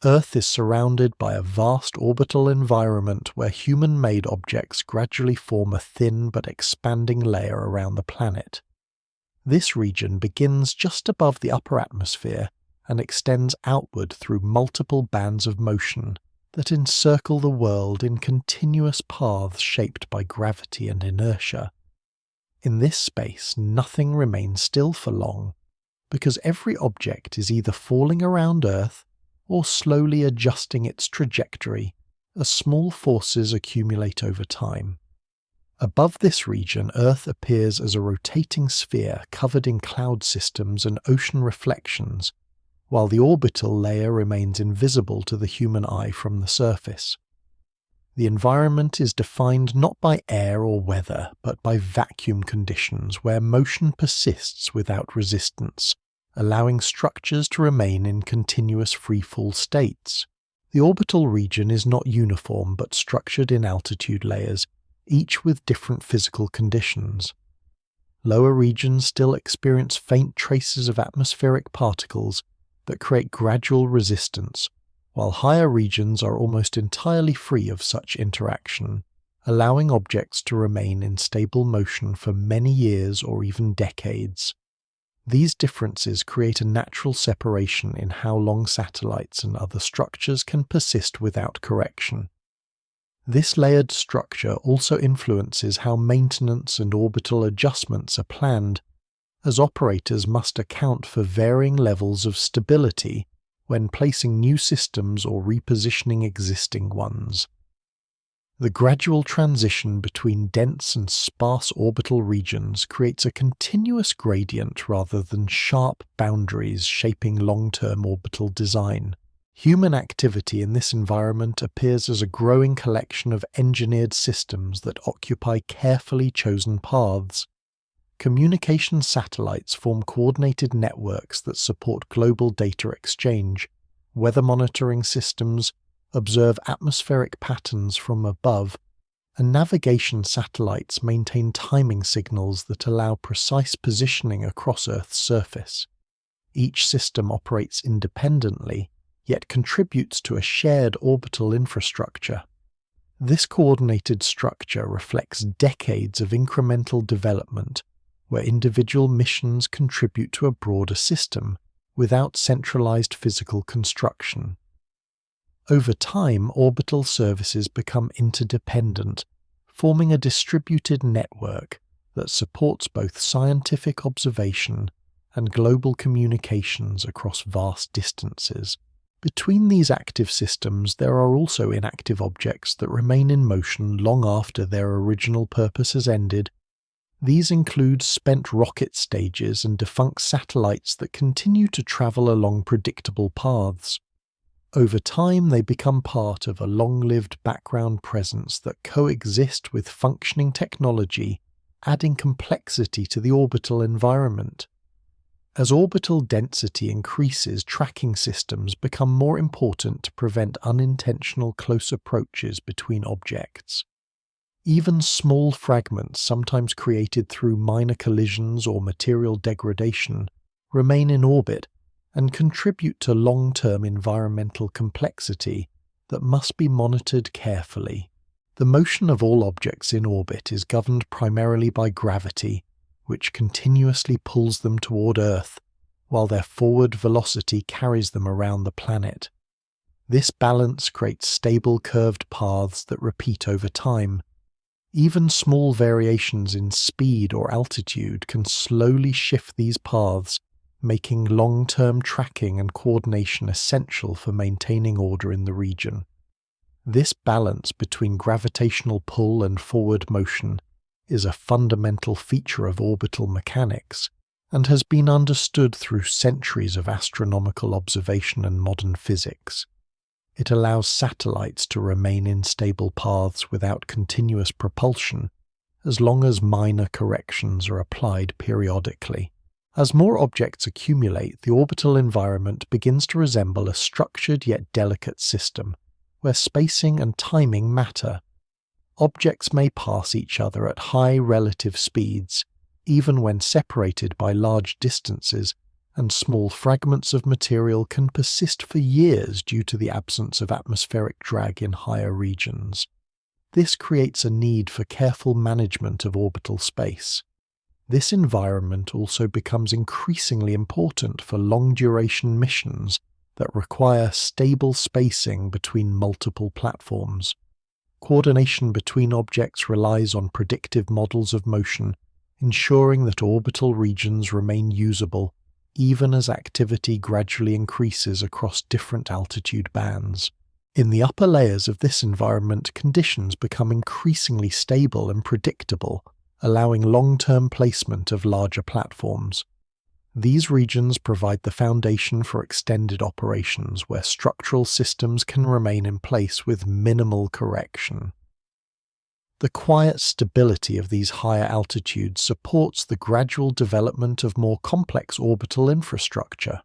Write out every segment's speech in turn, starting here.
Earth is surrounded by a vast orbital environment where human-made objects gradually form a thin but expanding layer around the planet. This region begins just above the upper atmosphere and extends outward through multiple bands of motion that encircle the world in continuous paths shaped by gravity and inertia. In this space, nothing remains still for long, because every object is either falling around Earth or slowly adjusting its trajectory as small forces accumulate over time. Above this region, Earth appears as a rotating sphere covered in cloud systems and ocean reflections, while the orbital layer remains invisible to the human eye from the surface. The environment is defined not by air or weather, but by vacuum conditions where motion persists without resistance, allowing structures to remain in continuous freefall states. The orbital region is not uniform but structured in altitude layers, each with different physical conditions. Lower regions still experience faint traces of atmospheric particles that create gradual resistance, while higher regions are almost entirely free of such interaction, allowing objects to remain in stable motion for many years or even decades. These differences create a natural separation in how long satellites and other structures can persist without correction. This layered structure also influences how maintenance and orbital adjustments are planned, as operators must account for varying levels of stability when placing new systems or repositioning existing ones. The gradual transition between dense and sparse orbital regions creates a continuous gradient rather than sharp boundaries shaping long-term orbital design. Human activity in this environment appears as a growing collection of engineered systems that occupy carefully chosen paths. Communication satellites form coordinated networks that support global data exchange. Weather monitoring systems observe atmospheric patterns from above, and navigation satellites maintain timing signals that allow precise positioning across Earth's surface. Each system operates independently, yet contributes to a shared orbital infrastructure. This coordinated structure reflects decades of incremental development, where individual missions contribute to a broader system, without centralized physical construction. Over time, orbital services become interdependent, forming a distributed network that supports both scientific observation and global communications across vast distances. Between these active systems, there are also inactive objects that remain in motion long after their original purpose has ended. These include spent rocket stages and defunct satellites that continue to travel along predictable paths. Over time, they become part of a long-lived background presence that coexist with functioning technology, adding complexity to the orbital environment. As orbital density increases, tracking systems become more important to prevent unintentional close approaches between objects. Even small fragments, sometimes created through minor collisions or material degradation, remain in orbit and contribute to long-term environmental complexity that must be monitored carefully. The motion of all objects in orbit is governed primarily by gravity, which continuously pulls them toward Earth, while their forward velocity carries them around the planet. This balance creates stable curved paths that repeat over time. Even small variations in speed or altitude can slowly shift these paths, making long-term tracking and coordination essential for maintaining order in the region. This balance between gravitational pull and forward motion is a fundamental feature of orbital mechanics, and has been understood through centuries of astronomical observation and modern physics. It allows satellites to remain in stable paths without continuous propulsion, as long as minor corrections are applied periodically. As more objects accumulate, the orbital environment begins to resemble a structured yet delicate system, where spacing and timing matter. Objects may pass each other at high relative speeds, even when separated by large distances, and small fragments of material can persist for years due to the absence of atmospheric drag in higher regions. This creates a need for careful management of orbital space. This environment also becomes increasingly important for long-duration missions that require stable spacing between multiple platforms. Coordination between objects relies on predictive models of motion, ensuring that orbital regions remain usable even as activity gradually increases across different altitude bands. In the upper layers of this environment, conditions become increasingly stable and predictable, allowing long-term placement of larger platforms. These regions provide the foundation for extended operations where structural systems can remain in place with minimal correction. The quiet stability of these higher altitudes supports the gradual development of more complex orbital infrastructure.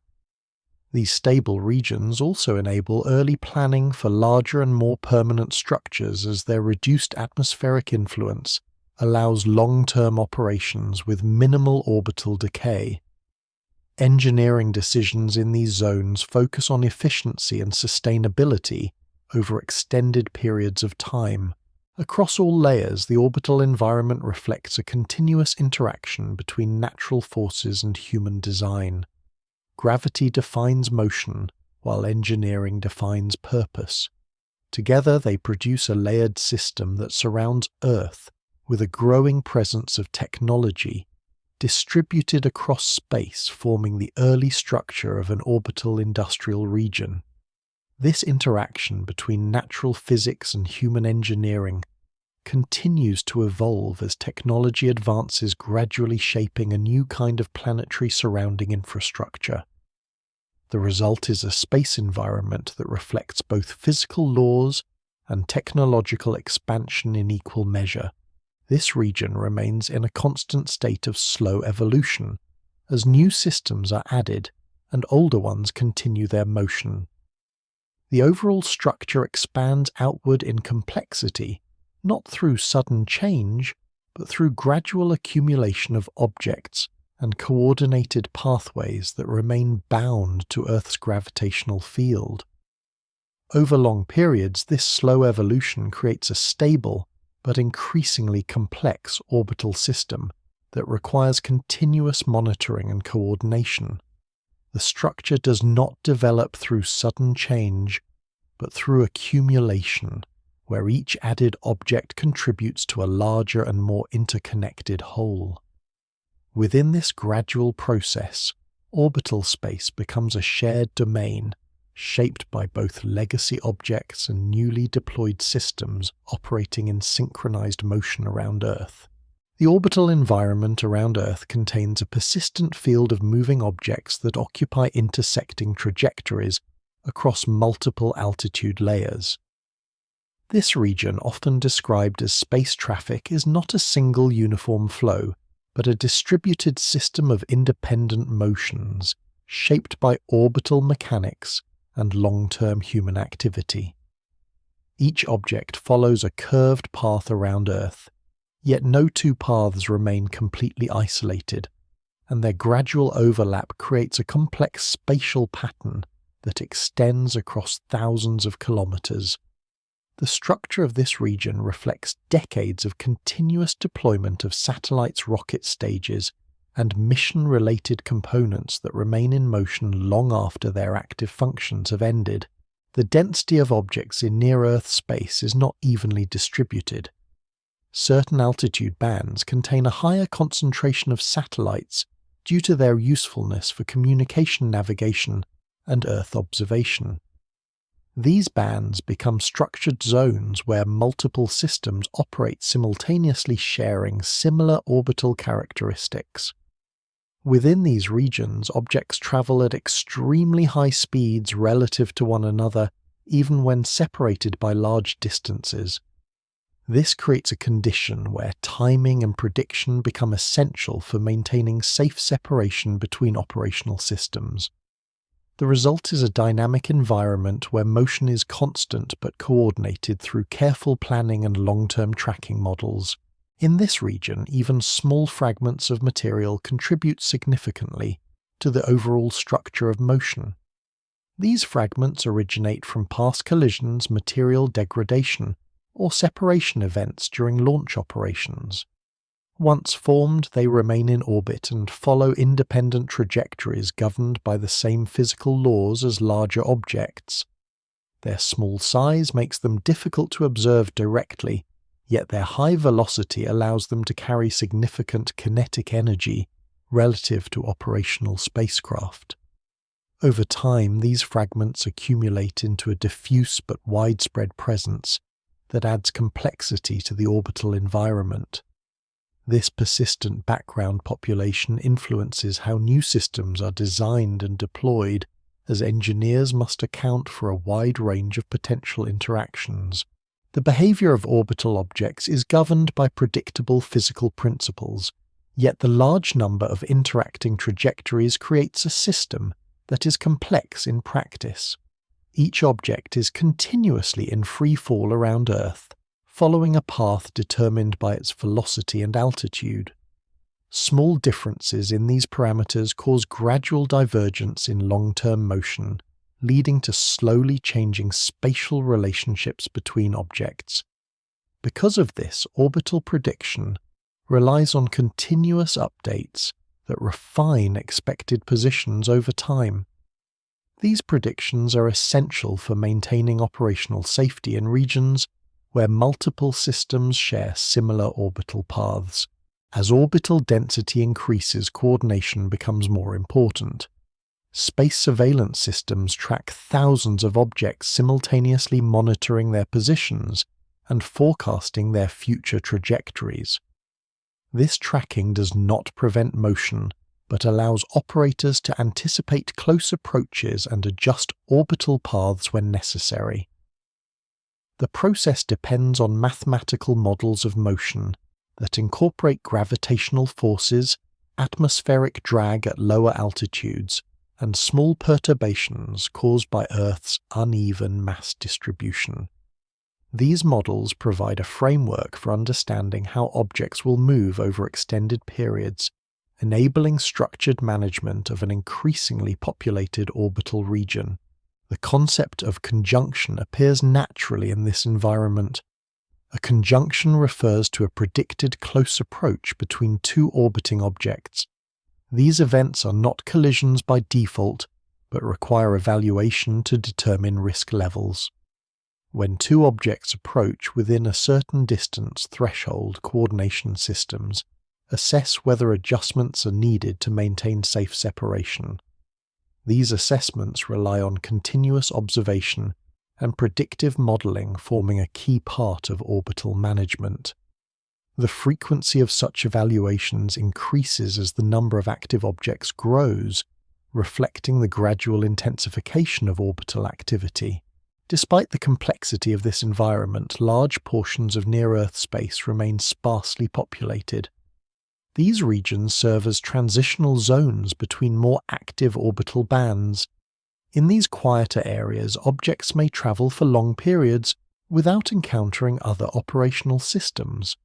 These stable regions also enable early planning for larger and more permanent structures as their reduced atmospheric influence allows long-term operations with minimal orbital decay. Engineering decisions in these zones focus on efficiency and sustainability over extended periods of time. Across all layers, the orbital environment reflects a continuous interaction between natural forces and human design. Gravity defines motion, while engineering defines purpose. Together they produce a layered system that surrounds Earth with a growing presence of technology, distributed across space, forming the early structure of an orbital industrial region. This interaction between natural physics and human engineering continues to evolve as technology advances, gradually shaping a new kind of planetary surrounding infrastructure. The result is a space environment that reflects both physical laws and technological expansion in equal measure. This region remains in a constant state of slow evolution, as new systems are added and older ones continue their motion. The overall structure expands outward in complexity, not through sudden change, but through gradual accumulation of objects and coordinated pathways that remain bound to Earth's gravitational field. Over long periods, this slow evolution creates a stable but increasingly complex orbital system that requires continuous monitoring and coordination. The structure does not develop through sudden change, but through accumulation, where each added object contributes to a larger and more interconnected whole. Within this gradual process, orbital space becomes a shared domain, shaped by both legacy objects and newly deployed systems operating in synchronized motion around Earth. The orbital environment around Earth contains a persistent field of moving objects that occupy intersecting trajectories across multiple altitude layers. This region, often described as space traffic, is not a single uniform flow, but a distributed system of independent motions, shaped by orbital mechanics and long-term human activity. Each object follows a curved path around Earth, yet no two paths remain completely isolated, and their gradual overlap creates a complex spatial pattern that extends across thousands of kilometers. The structure of this region reflects decades of continuous deployment of satellites, rocket stages, and mission-related components that remain in motion long after their active functions have ended. The density of objects in near-Earth space is not evenly distributed. Certain altitude bands contain a higher concentration of satellites due to their usefulness for communication, navigation, and Earth observation. These bands become structured zones where multiple systems operate simultaneously, sharing similar orbital characteristics. Within these regions, objects travel at extremely high speeds relative to one another, even when separated by large distances. This creates a condition where timing and prediction become essential for maintaining safe separation between operational systems. The result is a dynamic environment where motion is constant but coordinated through careful planning and long-term tracking models. In this region, even small fragments of material contribute significantly, to the overall structure of motion. These fragments originate from past collisions, material degradation, or separation events during launch operations. Once formed, they remain in orbit and follow independent trajectories governed by the same physical laws as larger objects. Their small size makes them difficult to observe directly, yet their high velocity allows them to carry significant kinetic energy relative to operational spacecraft. Over time, these fragments accumulate into a diffuse but widespread presence that adds complexity to the orbital environment. This persistent background population influences how new systems are designed and deployed, as engineers must account for a wide range of potential interactions. The behavior of orbital objects is governed by predictable physical principles, yet the large number of interacting trajectories creates a system that is complex in practice. Each object is continuously in free fall around Earth, following a path determined by its velocity and altitude. Small differences in these parameters cause gradual divergence in long-term motion, leading to slowly changing spatial relationships between objects. Because of this, orbital prediction relies on continuous updates that refine expected positions over time. These predictions are essential for maintaining operational safety in regions where multiple systems share similar orbital paths. As orbital density increases, coordination becomes more important. Space surveillance systems track thousands of objects, simultaneously monitoring their positions and forecasting their future trajectories. This tracking does not prevent motion, but allows operators to anticipate close approaches and adjust orbital paths when necessary. The process depends on mathematical models of motion that incorporate gravitational forces, atmospheric drag at lower altitudes, and small perturbations caused by Earth's uneven mass distribution. These models provide a framework for understanding how objects will move over extended periods, enabling structured management of an increasingly populated orbital region. The concept of conjunction appears naturally in this environment. A conjunction refers to a predicted close approach between two orbiting objects. These events are not collisions by default, but require evaluation to determine risk levels. When two objects approach within a certain distance threshold, coordination systems assess whether adjustments are needed to maintain safe separation. These assessments rely on continuous observation and predictive modeling, forming a key part of orbital management. The frequency of such evaluations increases as the number of active objects grows, reflecting the gradual intensification of orbital activity. Despite the complexity of this environment, large portions of near-Earth space remain sparsely populated. These regions serve as transitional zones between more active orbital bands. In these quieter areas, objects may travel for long periods without encountering other operational systems.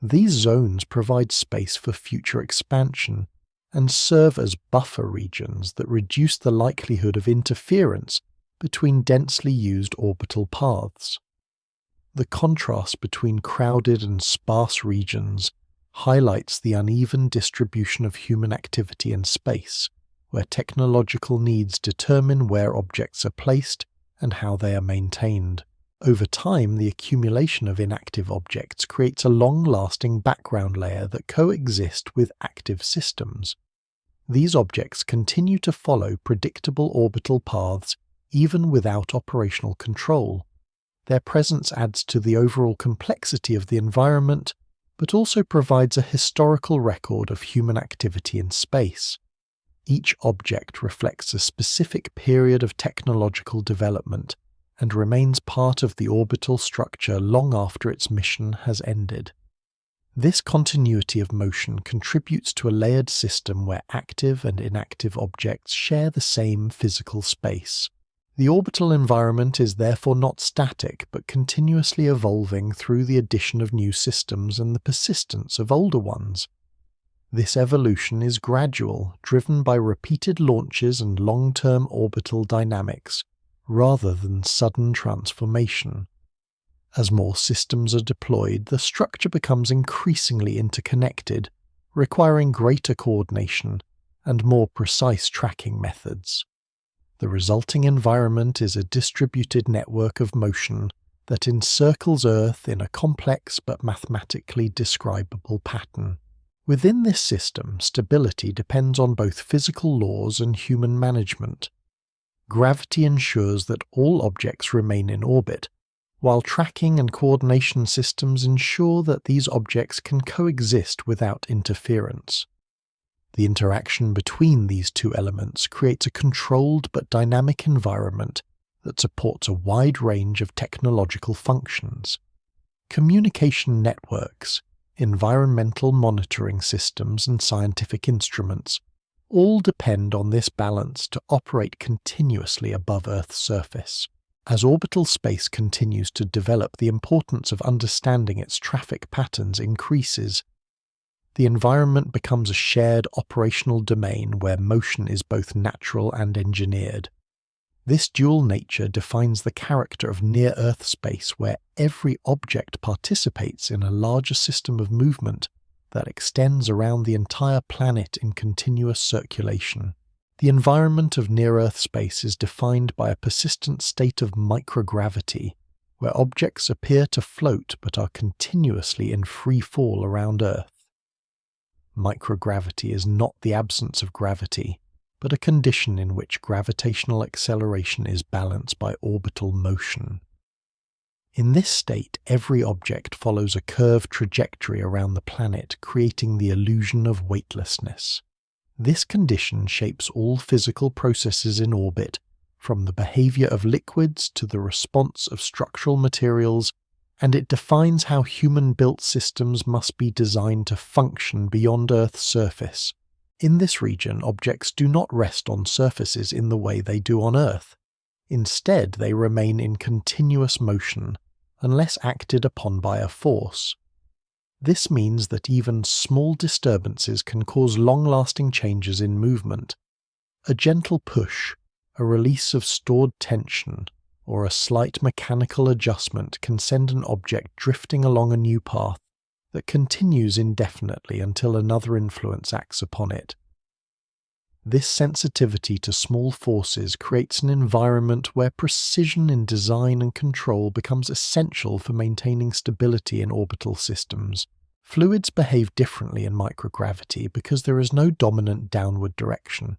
These zones provide space for future expansion and serve as buffer regions that reduce the likelihood of interference between densely used orbital paths. The contrast between crowded and sparse regions highlights the uneven distribution of human activity in space, where technological needs determine where objects are placed and how they are maintained. Over time, the accumulation of inactive objects creates a long-lasting background layer that coexists with active systems. These objects continue to follow predictable orbital paths even without operational control. Their presence adds to the overall complexity of the environment, but also provides a historical record of human activity in space. Each object reflects a specific period of technological development and remains part of the orbital structure long after its mission has ended. This continuity of motion contributes to a layered system where active and inactive objects share the same physical space. The orbital environment is therefore not static, but continuously evolving through the addition of new systems and the persistence of older ones. This evolution is gradual, driven by repeated launches and long-term orbital dynamics, rather than sudden transformation. As more systems are deployed, the structure becomes increasingly interconnected, requiring greater coordination and more precise tracking methods. The resulting environment is a distributed network of motion that encircles Earth in a complex but mathematically describable pattern. Within this system, stability depends on both physical laws and human management. Gravity ensures that all objects remain in orbit, while tracking and coordination systems ensure that these objects can coexist without interference. The interaction between these two elements creates a controlled but dynamic environment that supports a wide range of technological functions. Communication networks, environmental monitoring systems, and scientific instruments all depend on this balance to operate continuously above Earth's surface. As orbital space continues to develop, the importance of understanding its traffic patterns increases. The environment becomes a shared operational domain where motion is both natural and engineered. This dual nature defines the character of near-Earth space, where every object participates in a larger system of movement that extends around the entire planet in continuous circulation. The environment of near-Earth space is defined by a persistent state of microgravity, where objects appear to float but are continuously in free fall around Earth. Microgravity is not the absence of gravity, but a condition in which gravitational acceleration is balanced by orbital motion. In this state, every object follows a curved trajectory around the planet, creating the illusion of weightlessness. This condition shapes all physical processes in orbit, from the behavior of liquids to the response of structural materials, and it defines how human-built systems must be designed to function beyond Earth's surface. In this region, objects do not rest on surfaces in the way they do on Earth. Instead, they remain in continuous motion, unless acted upon by a force. This means that even small disturbances can cause long-lasting changes in movement. A gentle push, a release of stored tension, or a slight mechanical adjustment can send an object drifting along a new path that continues indefinitely until another influence acts upon it. This sensitivity to small forces creates an environment where precision in design and control becomes essential for maintaining stability in orbital systems. Fluids behave differently in microgravity because there is no dominant downward direction.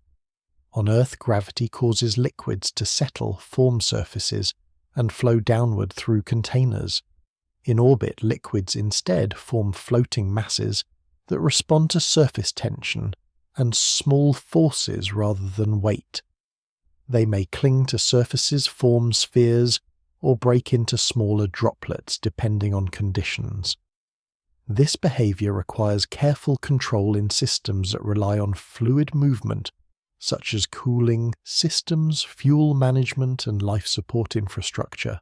On Earth, gravity causes liquids to settle, form surfaces, and flow downward through containers. In orbit, liquids instead form floating masses that respond to surface tension and small forces rather than weight. They may cling to surfaces, form spheres, or break into smaller droplets depending on conditions. This behavior requires careful control in systems that rely on fluid movement, such as cooling systems, fuel management, and life support infrastructure.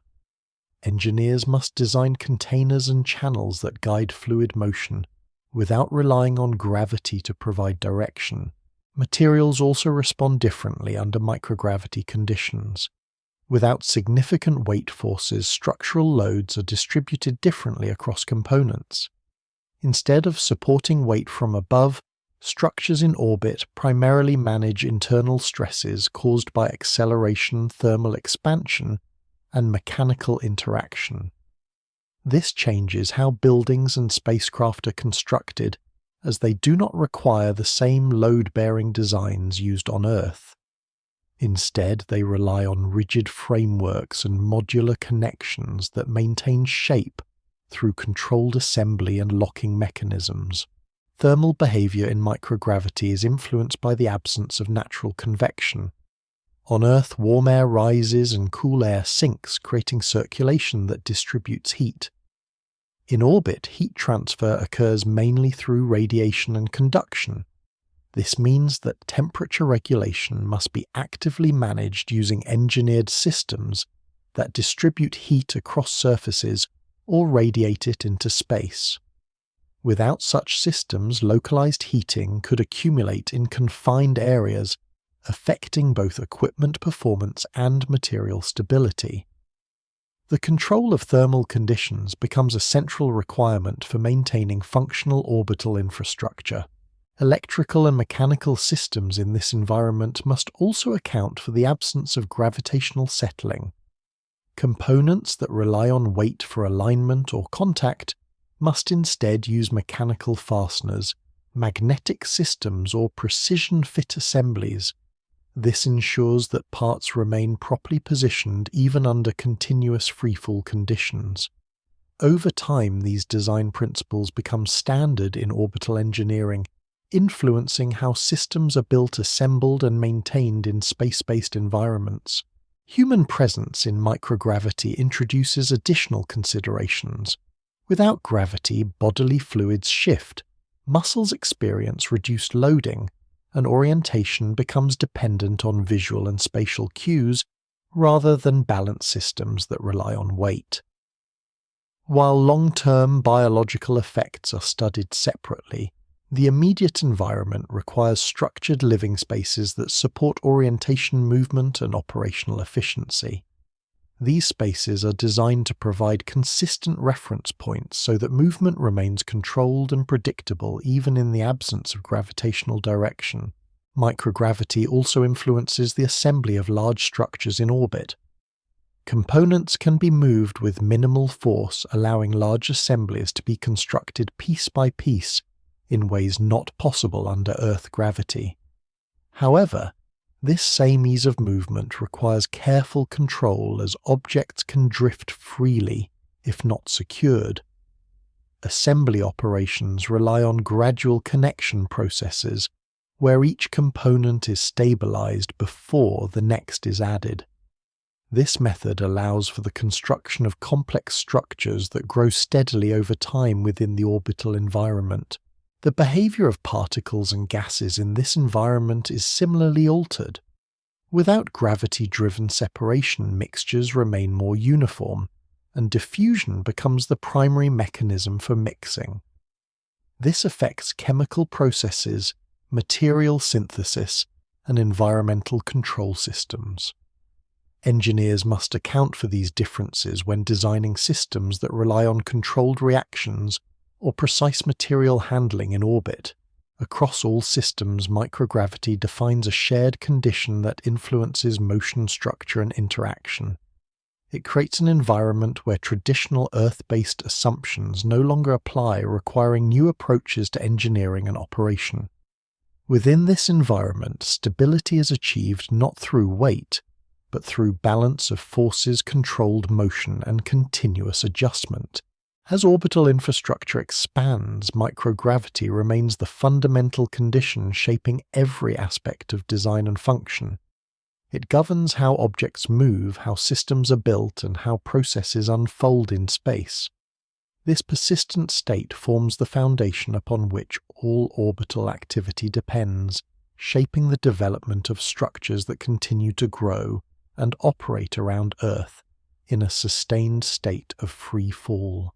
Engineers must design containers and channels that guide fluid motion, without relying on gravity to provide direction. Materials also respond differently under microgravity conditions. Without significant weight forces, structural loads are distributed differently across components. Instead of supporting weight from above, structures in orbit primarily manage internal stresses caused by acceleration, thermal expansion, and mechanical interaction. This changes how buildings and spacecraft are constructed, as they do not require the same load-bearing designs used on Earth. Instead, they rely on rigid frameworks and modular connections that maintain shape through controlled assembly and locking mechanisms. Thermal behavior in microgravity is influenced by the absence of natural convection. On Earth, warm air rises and cool air sinks, creating circulation that distributes heat. In orbit, heat transfer occurs mainly through radiation and conduction. This means that temperature regulation must be actively managed using engineered systems that distribute heat across surfaces or radiate it into space. Without such systems, localized heating could accumulate in confined areas, affecting both equipment performance and material stability. The control of thermal conditions becomes a central requirement for maintaining functional orbital infrastructure. Electrical and mechanical systems in this environment must also account for the absence of gravitational settling. Components that rely on weight for alignment or contact must instead use mechanical fasteners, magnetic systems, or precision-fit assemblies. This ensures that parts remain properly positioned even under continuous freefall conditions. Over time, these design principles become standard in orbital engineering, influencing how systems are built, assembled, and maintained in space-based environments. Human presence in microgravity introduces additional considerations. Without gravity, bodily fluids shift, muscles experience reduced loading, and orientation becomes dependent on visual and spatial cues rather than balanced systems that rely on weight. While long-term biological effects are studied separately, the immediate environment requires structured living spaces that support orientation, movement, and operational efficiency. These spaces are designed to provide consistent reference points so that movement remains controlled and predictable even in the absence of gravitational direction. Microgravity also influences the assembly of large structures in orbit. Components can be moved with minimal force, allowing large assemblies to be constructed piece by piece in ways not possible under Earth gravity. However, this same ease of movement requires careful control as objects can drift freely if not secured. Assembly operations rely on gradual connection processes where each component is stabilized before the next is added. This method allows for the construction of complex structures that grow steadily over time within the orbital environment. The behavior of particles and gases in this environment is similarly altered. Without gravity-driven separation, mixtures remain more uniform, and diffusion becomes the primary mechanism for mixing. This affects chemical processes, material synthesis, and environmental control systems. Engineers must account for these differences when designing systems that rely on controlled reactions or precise material handling in orbit. Across all systems, microgravity defines a shared condition that influences motion, structure, and interaction. It creates an environment where traditional Earth-based assumptions no longer apply, requiring new approaches to engineering and operation. Within this environment, stability is achieved not through weight, but through balance of forces, controlled motion, and continuous adjustment. As orbital infrastructure expands, microgravity remains the fundamental condition shaping every aspect of design and function. It governs how objects move, how systems are built, and how processes unfold in space. This persistent state forms the foundation upon which all orbital activity depends, shaping the development of structures that continue to grow and operate around Earth in a sustained state of free fall.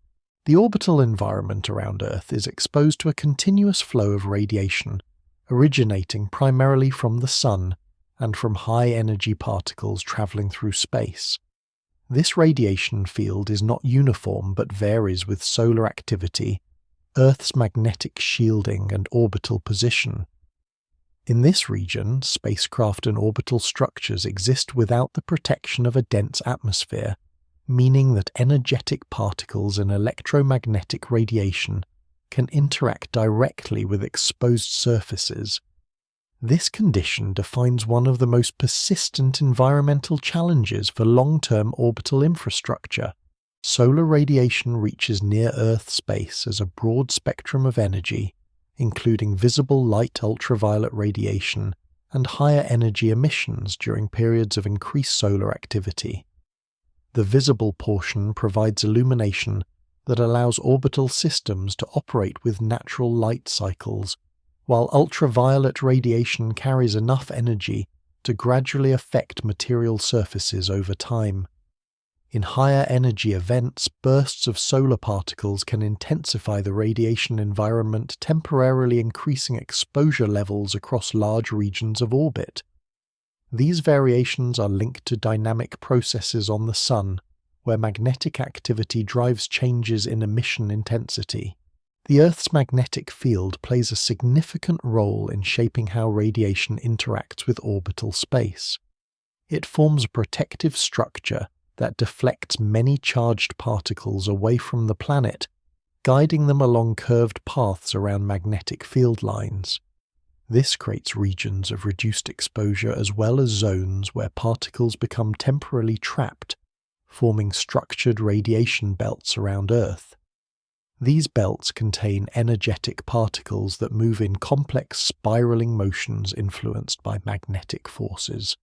The orbital environment around Earth is exposed to a continuous flow of radiation, originating primarily from the Sun and from high-energy particles traveling through space. This radiation field is not uniform but varies with solar activity, Earth's magnetic shielding, and orbital position. In this region, spacecraft and orbital structures exist without the protection of a dense atmosphere, meaning that energetic particles and electromagnetic radiation can interact directly with exposed surfaces. This condition defines one of the most persistent environmental challenges for long-term orbital infrastructure. Solar radiation reaches near-Earth space as a broad spectrum of energy, including visible light ultraviolet radiation and higher energy emissions during periods of increased solar activity. The visible portion provides illumination that allows orbital systems to operate with natural light cycles, while ultraviolet radiation carries enough energy to gradually affect material surfaces over time. In higher energy events, bursts of solar particles can intensify the radiation environment, temporarily increasing exposure levels across large regions of orbit. These variations are linked to dynamic processes on the Sun, where magnetic activity drives changes in emission intensity. The Earth's magnetic field plays a significant role in shaping how radiation interacts with orbital space. It forms a protective structure that deflects many charged particles away from the planet, guiding them along curved paths around magnetic field lines. This creates regions of reduced exposure as well as zones where particles become temporarily trapped, forming structured radiation belts around Earth. These belts contain energetic particles that move in complex spiraling motions influenced by magnetic forces.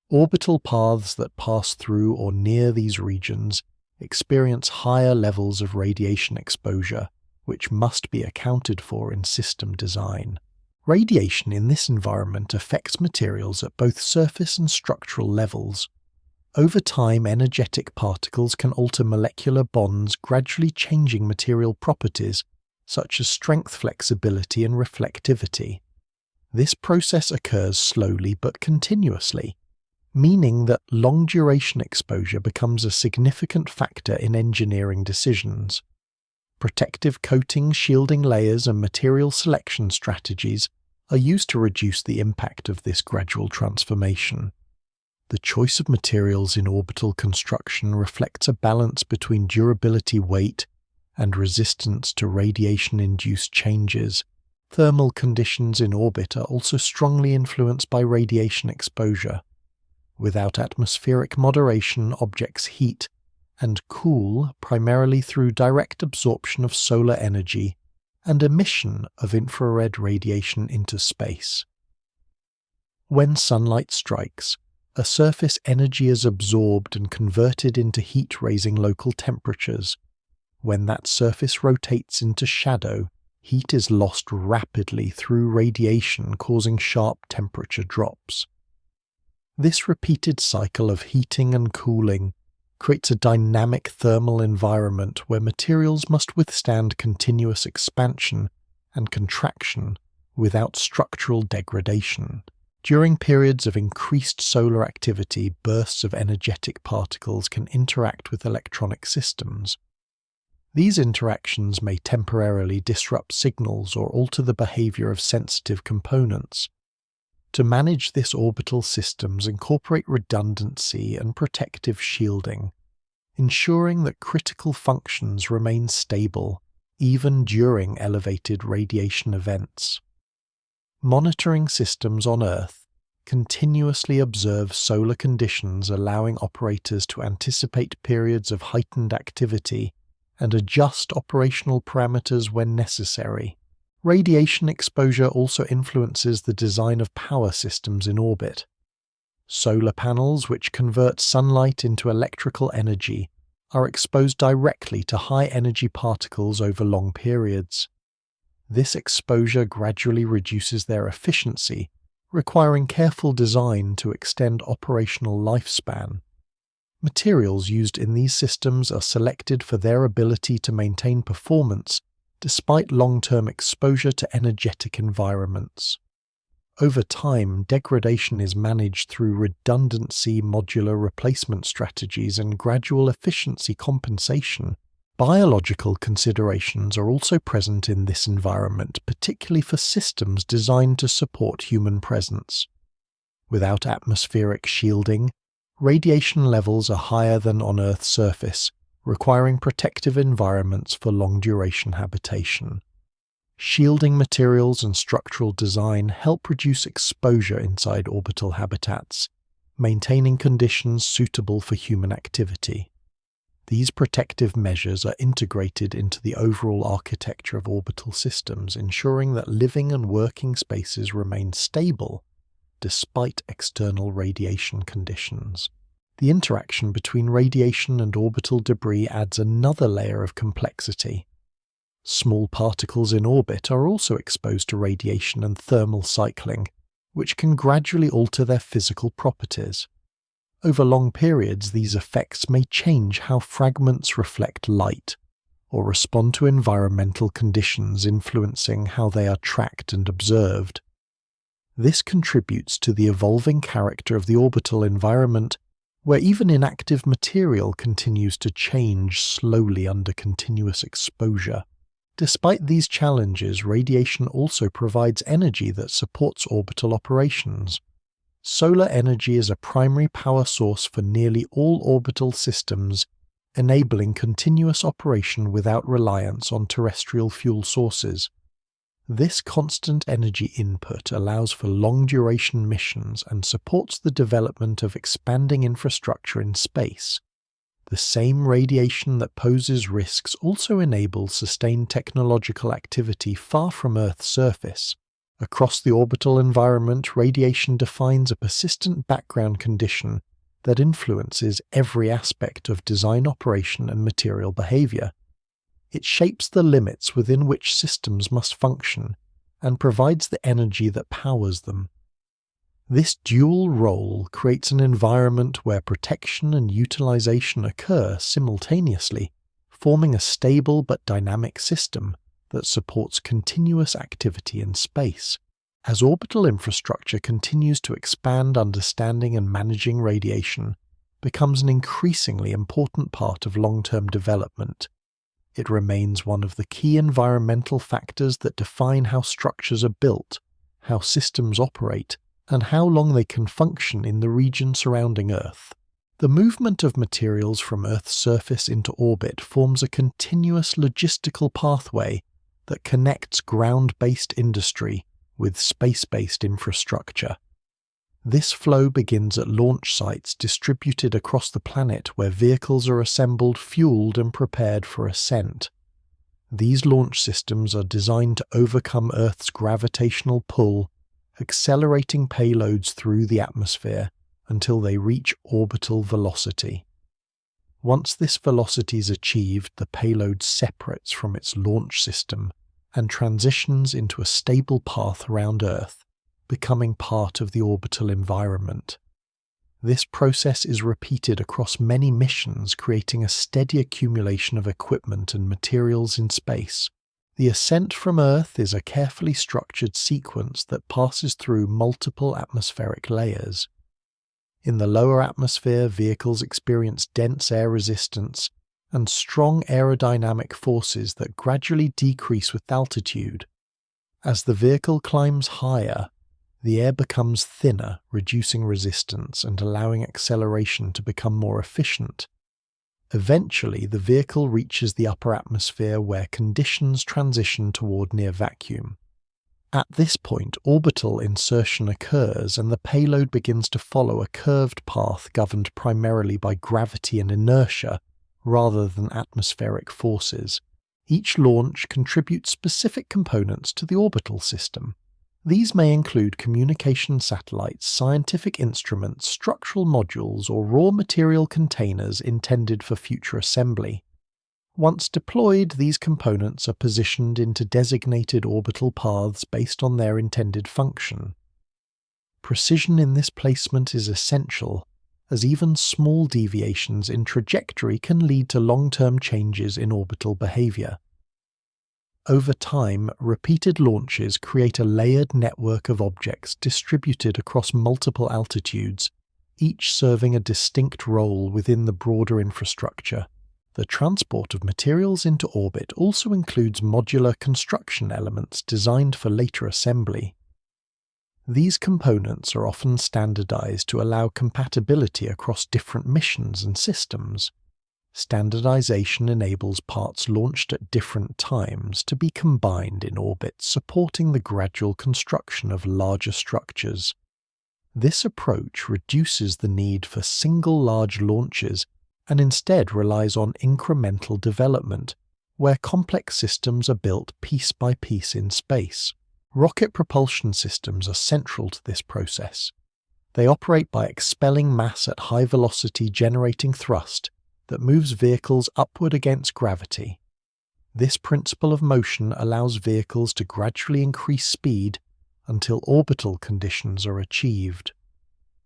Orbital paths that pass through or near these regions experience higher levels of radiation exposure, which must be accounted for in system design. Radiation in this environment affects materials at both surface and structural levels. Over time, energetic particles can alter molecular bonds, gradually changing material properties such as strength, flexibility, and reflectivity. This process occurs slowly but continuously, meaning that long-duration exposure becomes a significant factor in engineering decisions. Protective coatings, shielding layers, and material selection strategies are used to reduce the impact of this gradual transformation. The choice of materials in orbital construction reflects a balance between durability, weight, and resistance to radiation-induced changes. Thermal conditions in orbit are also strongly influenced by radiation exposure. Without atmospheric moderation, objects heat and cool primarily through direct absorption of solar energy and emission of infrared radiation into space. When sunlight strikes, a surface energy is absorbed and converted into heat, raising local temperatures. When that surface rotates into shadow, heat is lost rapidly through radiation, causing sharp temperature drops. This repeated cycle of heating and cooling creates a dynamic thermal environment where materials must withstand continuous expansion and contraction without structural degradation. During periods of increased solar activity, bursts of energetic particles can interact with electronic systems. These interactions may temporarily disrupt signals or alter the behavior of sensitive components. To manage this, orbital systems incorporate redundancy and protective shielding, ensuring that critical functions remain stable even during elevated radiation events. Monitoring systems on Earth continuously observe solar conditions, allowing operators to anticipate periods of heightened activity and adjust operational parameters when necessary. Radiation exposure also influences the design of power systems in orbit. Solar panels, which convert sunlight into electrical energy, are exposed directly to high-energy particles over long periods. This exposure gradually reduces their efficiency, requiring careful design to extend operational lifespan. Materials used in these systems are selected for their ability to maintain performance despite long-term exposure to energetic environments. Over time, degradation is managed through redundancy, modular replacement strategies, and gradual efficiency compensation. Biological considerations are also present in this environment, particularly for systems designed to support human presence. Without atmospheric shielding, radiation levels are higher than on Earth's surface, requiring protective environments for long-duration habitation. Shielding materials and structural design help reduce exposure inside orbital habitats, maintaining conditions suitable for human activity. These protective measures are integrated into the overall architecture of orbital systems, ensuring that living and working spaces remain stable despite external radiation conditions. The interaction between radiation and orbital debris adds another layer of complexity. Small particles in orbit are also exposed to radiation and thermal cycling, which can gradually alter their physical properties. Over long periods, these effects may change how fragments reflect light, or respond to environmental conditions influencing how they are tracked and observed. This contributes to the evolving character of the orbital environment, where even inactive material continues to change slowly under continuous exposure. Despite these challenges, radiation also provides energy that supports orbital operations. Solar energy is a primary power source for nearly all orbital systems, enabling continuous operation without reliance on terrestrial fuel sources. This constant energy input allows for long-duration missions and supports the development of expanding infrastructure in space. The same radiation that poses risks also enables sustained technological activity far from Earth's surface. Across the orbital environment, radiation defines a persistent background condition that influences every aspect of design, operation, and material behavior. It shapes the limits within which systems must function and provides the energy that powers them. This dual role creates an environment where protection and utilization occur simultaneously, forming a stable but dynamic system that supports continuous activity in space. As orbital infrastructure continues to expand, understanding and managing radiation becomes an increasingly important part of long-term development. It remains one of the key environmental factors that define how structures are built, how systems operate, and how long they can function in the region surrounding Earth. The movement of materials from Earth's surface into orbit forms a continuous logistical pathway that connects ground-based industry with space-based infrastructure. This flow begins at launch sites distributed across the planet where vehicles are assembled, fueled, and prepared for ascent. These launch systems are designed to overcome Earth's gravitational pull, accelerating payloads through the atmosphere until they reach orbital velocity. Once this velocity is achieved, the payload separates from its launch system and transitions into a stable path around Earth, becoming part of the orbital environment. This process is repeated across many missions, creating a steady accumulation of equipment and materials in space. The ascent from Earth is a carefully structured sequence that passes through multiple atmospheric layers. In the lower atmosphere, vehicles experience dense air resistance and strong aerodynamic forces that gradually decrease with altitude. As the vehicle climbs higher, the air becomes thinner, reducing resistance and allowing acceleration to become more efficient. Eventually, the vehicle reaches the upper atmosphere where conditions transition toward near vacuum. At this point, orbital insertion occurs and the payload begins to follow a curved path governed primarily by gravity and inertia rather than atmospheric forces. Each launch contributes specific components to the orbital system. These may include communication satellites, scientific instruments, structural modules, or raw material containers intended for future assembly. Once deployed, these components are positioned into designated orbital paths based on their intended function. Precision in this placement is essential, as even small deviations in trajectory can lead to long-term changes in orbital behavior. Over time, repeated launches create a layered network of objects distributed across multiple altitudes, each serving a distinct role within the broader infrastructure. The transport of materials into orbit also includes modular construction elements designed for later assembly. These components are often standardized to allow compatibility across different missions and systems. Standardization enables parts launched at different times to be combined in orbit, supporting the gradual construction of larger structures. This approach reduces the need for single large launches and instead relies on incremental development, where complex systems are built piece by piece in space. Rocket propulsion systems are central to this process. They operate by expelling mass at high velocity, generating thrust that moves vehicles upward against gravity. This principle of motion allows vehicles to gradually increase speed until orbital conditions are achieved.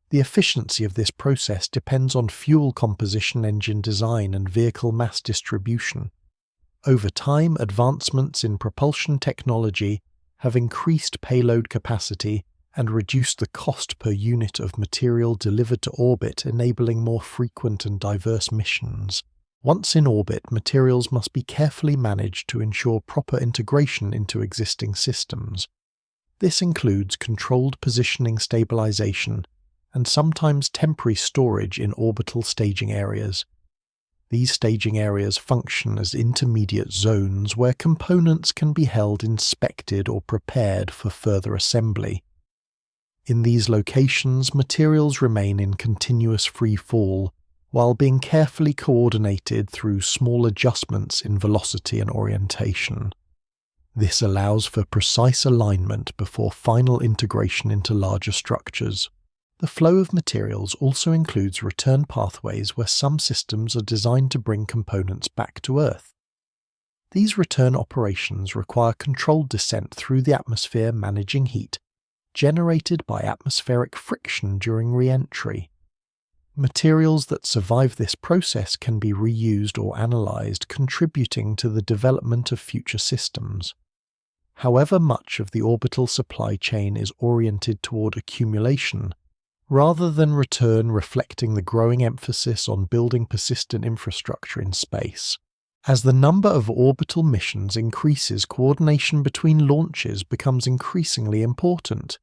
The efficiency of this process depends on fuel composition, engine design, and vehicle mass distribution. Over time, advancements in propulsion technology have increased payload capacity and reduced the cost per unit of material delivered to orbit, enabling more frequent and diverse missions. Once in orbit, materials must be carefully managed to ensure proper integration into existing systems. This includes controlled positioning stabilization and sometimes temporary storage in orbital staging areas. These staging areas function as intermediate zones where components can be held inspected or prepared for further assembly. In these locations, materials remain in continuous free fall, while being carefully coordinated through small adjustments in velocity and orientation. This allows for precise alignment before final integration into larger structures. The flow of materials also includes return pathways where some systems are designed to bring components back to Earth. These return operations require controlled descent through the atmosphere, managing heat generated by atmospheric friction during re-entry. Materials that survive this process can be reused or analyzed, contributing to the development of future systems. However, much of the orbital supply chain is oriented toward accumulation, rather than return, reflecting the growing emphasis on building persistent infrastructure in space. As the number of orbital missions increases, coordination between launches becomes increasingly important.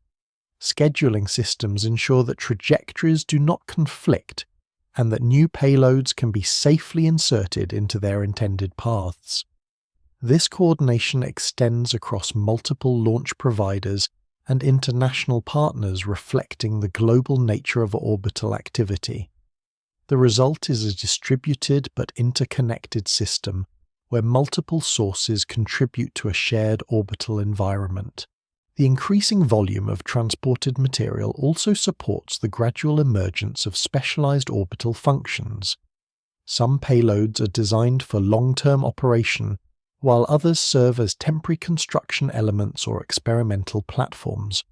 Scheduling systems ensure that trajectories do not conflict and that new payloads can be safely inserted into their intended paths. This coordination extends across multiple launch providers and international partners, reflecting the global nature of orbital activity. The result is a distributed but interconnected system where multiple sources contribute to a shared orbital environment. The increasing volume of transported material also supports the gradual emergence of specialized orbital functions. Some payloads are designed for long-term operation, while others serve as temporary construction elements or experimental platforms.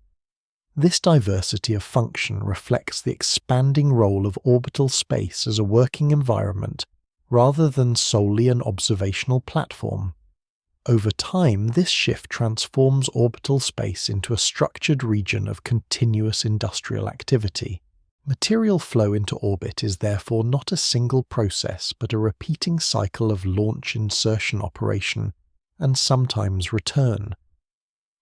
This diversity of function reflects the expanding role of orbital space as a working environment rather than solely an observational platform. Over time, this shift transforms orbital space into a structured region of continuous industrial activity. Material flow into orbit is therefore not a single process but a repeating cycle of launch, insertion, operation, and sometimes return.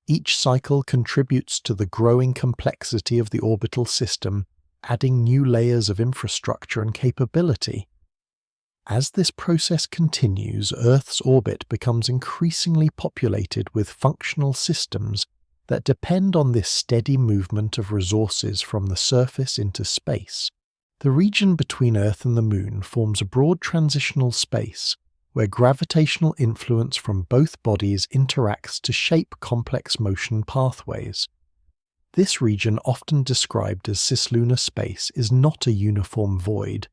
Each cycle contributes to the growing complexity of the orbital system, adding new layers of infrastructure and capability. As this process continues, Earth's orbit becomes increasingly populated with functional systems that depend on this steady movement of resources from the surface into space. The region between Earth and the Moon forms a broad transitional space where gravitational influence from both bodies interacts to shape complex motion pathways. This region, often described as cislunar space, is not a uniform void,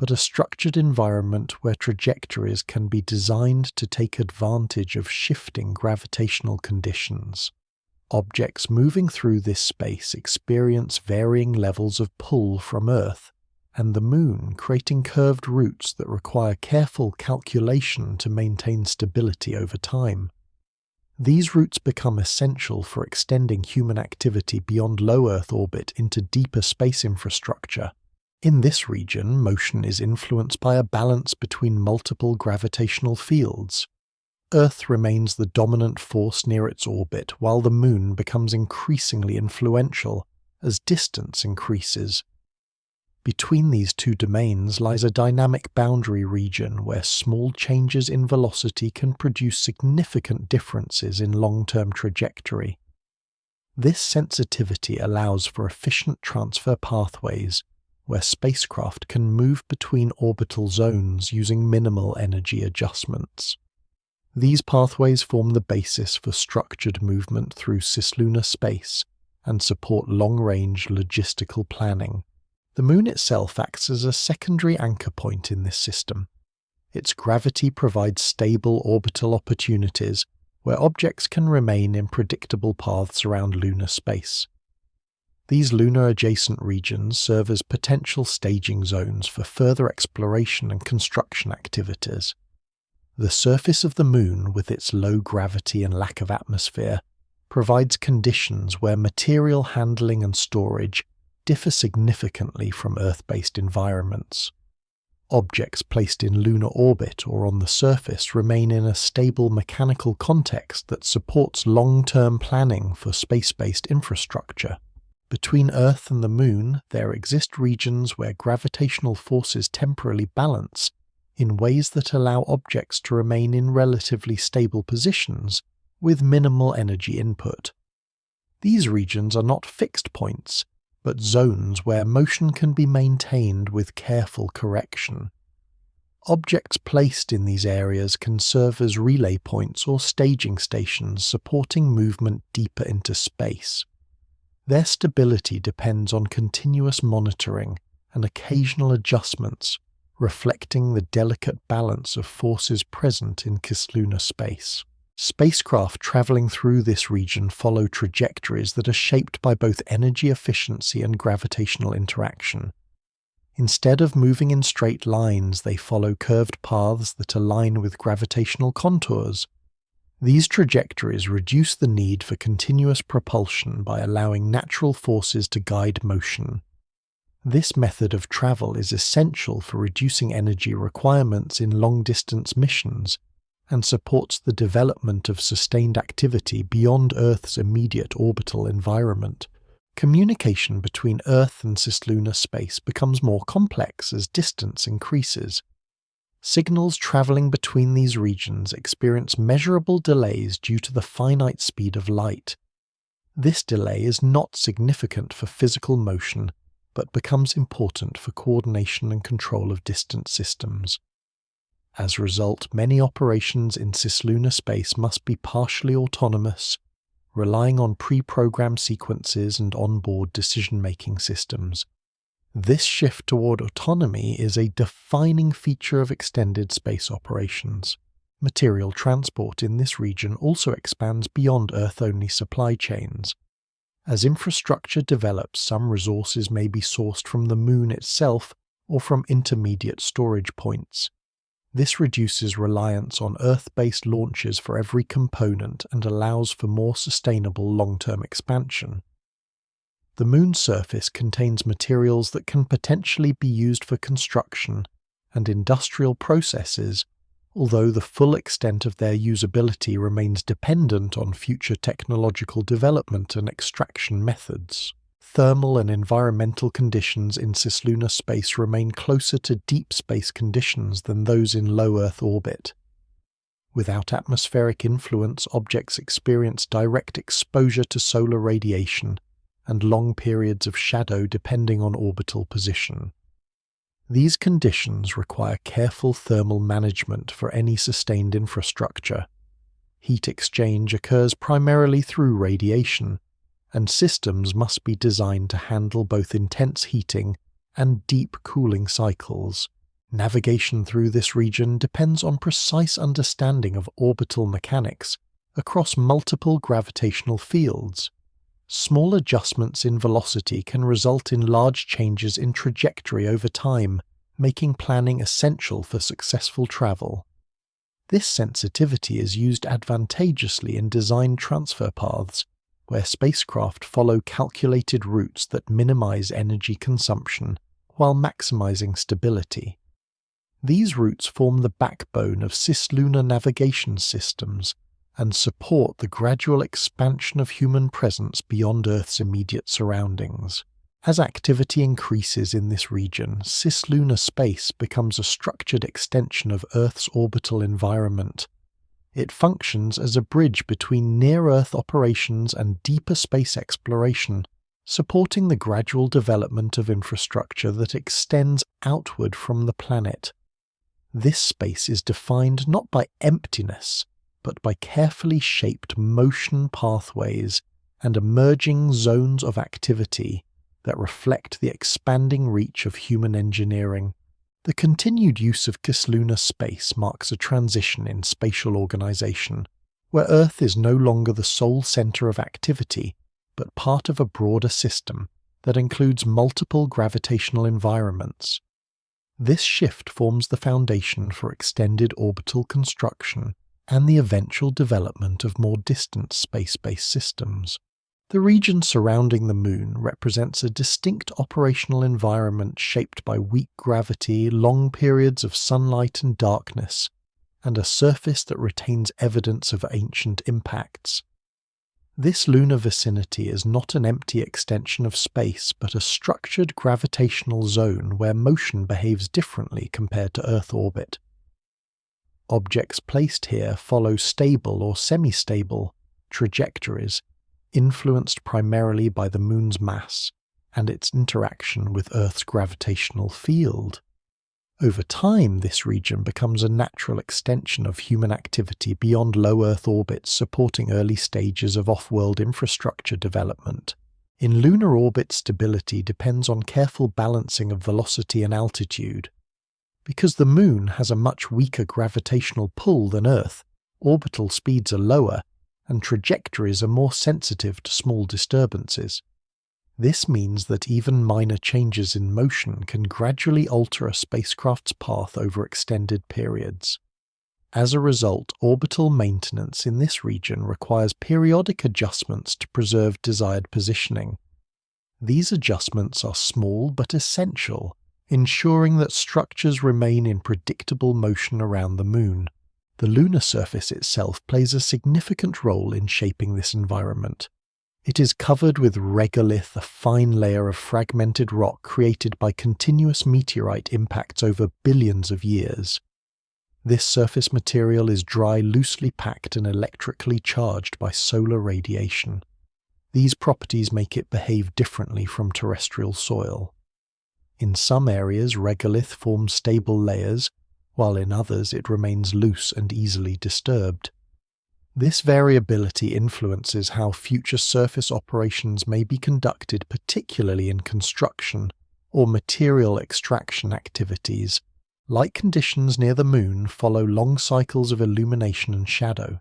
but a structured environment where trajectories can be designed to take advantage of shifting gravitational conditions. Objects moving through this space experience varying levels of pull from Earth and the Moon, creating curved routes that require careful calculation to maintain stability over time. These routes become essential for extending human activity beyond low Earth orbit into deeper space infrastructure. In this region, motion is influenced by a balance between multiple gravitational fields. Earth remains the dominant force near its orbit, while the Moon becomes increasingly influential as distance increases. Between these two domains lies a dynamic boundary region where small changes in velocity can produce significant differences in long-term trajectory. This sensitivity allows for efficient transfer pathways where spacecraft can move between orbital zones using minimal energy adjustments. These pathways form the basis for structured movement through cislunar space and support long-range logistical planning. The Moon itself acts as a secondary anchor point in this system. Its gravity provides stable orbital opportunities where objects can remain in predictable paths around lunar space. These lunar-adjacent regions serve as potential staging zones for further exploration and construction activities. The surface of the Moon, with its low gravity and lack of atmosphere, provides conditions where material handling and storage differ significantly from Earth-based environments. Objects placed in lunar orbit or on the surface remain in a stable mechanical context that supports long-term planning for space-based infrastructure. Between Earth and the Moon, there exist regions where gravitational forces temporarily balance in ways that allow objects to remain in relatively stable positions with minimal energy input. These regions are not fixed points, but zones where motion can be maintained with careful correction. Objects placed in these areas can serve as relay points or staging stations supporting movement deeper into space. Their stability depends on continuous monitoring and occasional adjustments, reflecting the delicate balance of forces present in cislunar space. Spacecraft traveling through this region follow trajectories that are shaped by both energy efficiency and gravitational interaction. Instead of moving in straight lines, they follow curved paths that align with gravitational contours. These trajectories reduce the need for continuous propulsion by allowing natural forces to guide motion. This method of travel is essential for reducing energy requirements in long-distance missions and supports the development of sustained activity beyond Earth's immediate orbital environment. Communication between Earth and cislunar space becomes more complex as distance increases. Signals traveling between these regions experience measurable delays due to the finite speed of light. This delay is not significant for physical motion, but becomes important for coordination and control of distant systems. As a result, many operations in cislunar space must be partially autonomous, relying on pre-programmed sequences and onboard decision-making systems. This shift toward autonomy is a defining feature of extended space operations. Material transport in this region also expands beyond Earth-only supply chains. As infrastructure develops, some resources may be sourced from the Moon itself or from intermediate storage points. This reduces reliance on Earth-based launches for every component and allows for more sustainable long-term expansion. The Moon's surface contains materials that can potentially be used for construction and industrial processes, although the full extent of their usability remains dependent on future technological development and extraction methods. Thermal and environmental conditions in cislunar space remain closer to deep space conditions than those in low Earth orbit. Without atmospheric influence, objects experience direct exposure to solar radiation and long periods of shadow depending on orbital position. These conditions require careful thermal management for any sustained infrastructure. Heat exchange occurs primarily through radiation, and systems must be designed to handle both intense heating and deep cooling cycles. Navigation through this region depends on precise understanding of orbital mechanics across multiple gravitational fields. Small adjustments in velocity can result in large changes in trajectory over time, making planning essential for successful travel. This sensitivity is used advantageously in design transfer paths, where spacecraft follow calculated routes that minimize energy consumption while maximizing stability. These routes form the backbone of cislunar navigation systems and support the gradual expansion of human presence beyond Earth's immediate surroundings. As activity increases in this region, cislunar space becomes a structured extension of Earth's orbital environment. It functions as a bridge between near-Earth operations and deeper space exploration, supporting the gradual development of infrastructure that extends outward from the planet. This space is defined not by emptiness, but by carefully shaped motion pathways and emerging zones of activity that reflect the expanding reach of human engineering. The continued use of cislunar space marks a transition in spatial organization, where Earth is no longer the sole center of activity, but part of a broader system that includes multiple gravitational environments. This shift forms the foundation for extended orbital construction and the eventual development of more distant space-based systems. The region surrounding the Moon represents a distinct operational environment shaped by weak gravity, long periods of sunlight and darkness, and a surface that retains evidence of ancient impacts. This lunar vicinity is not an empty extension of space, but a structured gravitational zone where motion behaves differently compared to Earth orbit. Objects placed here follow stable or semi-stable trajectories, influenced primarily by the Moon's mass and its interaction with Earth's gravitational field. Over time, this region becomes a natural extension of human activity beyond low Earth orbits, supporting early stages of off-world infrastructure development. In lunar orbit, stability depends on careful balancing of velocity and altitude. Because the Moon has a much weaker gravitational pull than Earth, orbital speeds are lower, and trajectories are more sensitive to small disturbances. This means that even minor changes in motion can gradually alter a spacecraft's path over extended periods. As a result, orbital maintenance in this region requires periodic adjustments to preserve desired positioning. These adjustments are small but essential, ensuring that structures remain in predictable motion around the Moon. The lunar surface itself plays a significant role in shaping this environment. It is covered with regolith, a fine layer of fragmented rock created by continuous meteorite impacts over billions of years. This surface material is dry, loosely packed and electrically charged by solar radiation. These properties make it behave differently from terrestrial soil. In some areas, regolith forms stable layers, while in others it remains loose and easily disturbed. This variability influences how future surface operations may be conducted, particularly in construction or material extraction activities. Like conditions near the Moon follow long cycles of illumination and shadow.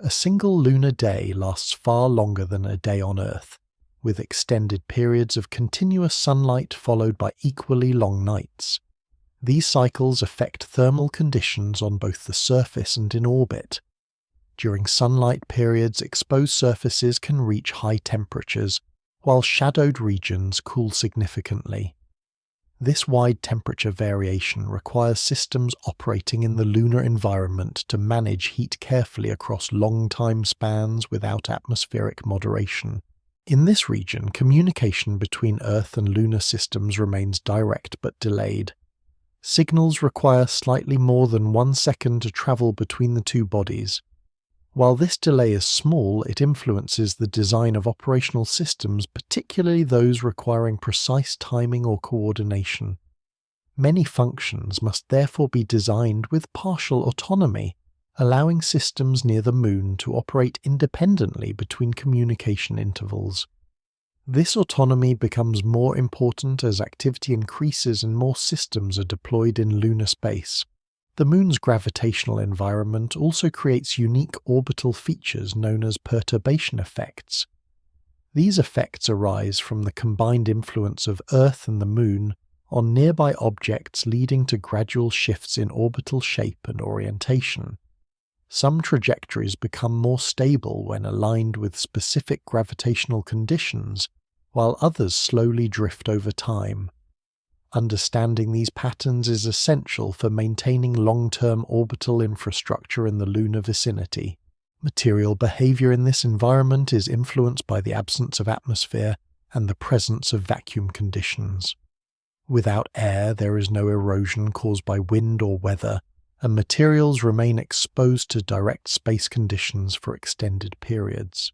A single lunar day lasts far longer than a day on Earth, with extended periods of continuous sunlight followed by equally long nights. These cycles affect thermal conditions on both the surface and in orbit. During sunlight periods, exposed surfaces can reach high temperatures, while shadowed regions cool significantly. This wide temperature variation requires systems operating in the lunar environment to manage heat carefully across long time spans without atmospheric moderation. In this region, communication between Earth and lunar systems remains direct but delayed. Signals require slightly more than 1 second to travel between the two bodies. While this delay is small, it influences the design of operational systems, particularly those requiring precise timing or coordination. Many functions must therefore be designed with partial autonomy, allowing systems near the Moon to operate independently between communication intervals. This autonomy becomes more important as activity increases and more systems are deployed in lunar space. The Moon's gravitational environment also creates unique orbital features known as perturbation effects. These effects arise from the combined influence of Earth and the Moon on nearby objects, leading to gradual shifts in orbital shape and orientation. Some trajectories become more stable when aligned with specific gravitational conditions, while others slowly drift over time. Understanding these patterns is essential for maintaining long-term orbital infrastructure in the lunar vicinity. Material behavior in this environment is influenced by the absence of atmosphere and the presence of vacuum conditions. Without air, there is no erosion caused by wind or weather, and materials remain exposed to direct space conditions for extended periods.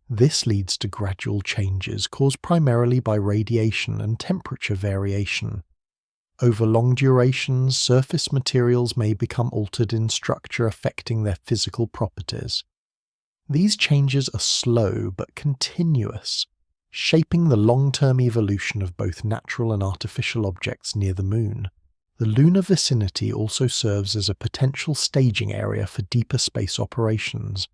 This leads to gradual changes caused primarily by radiation and temperature variation. Over long durations, surface materials may become altered in structure, affecting their physical properties. These changes are slow but continuous, shaping the long-term evolution of both natural and artificial objects near the Moon. The lunar vicinity also serves as a potential staging area for deeper space operations.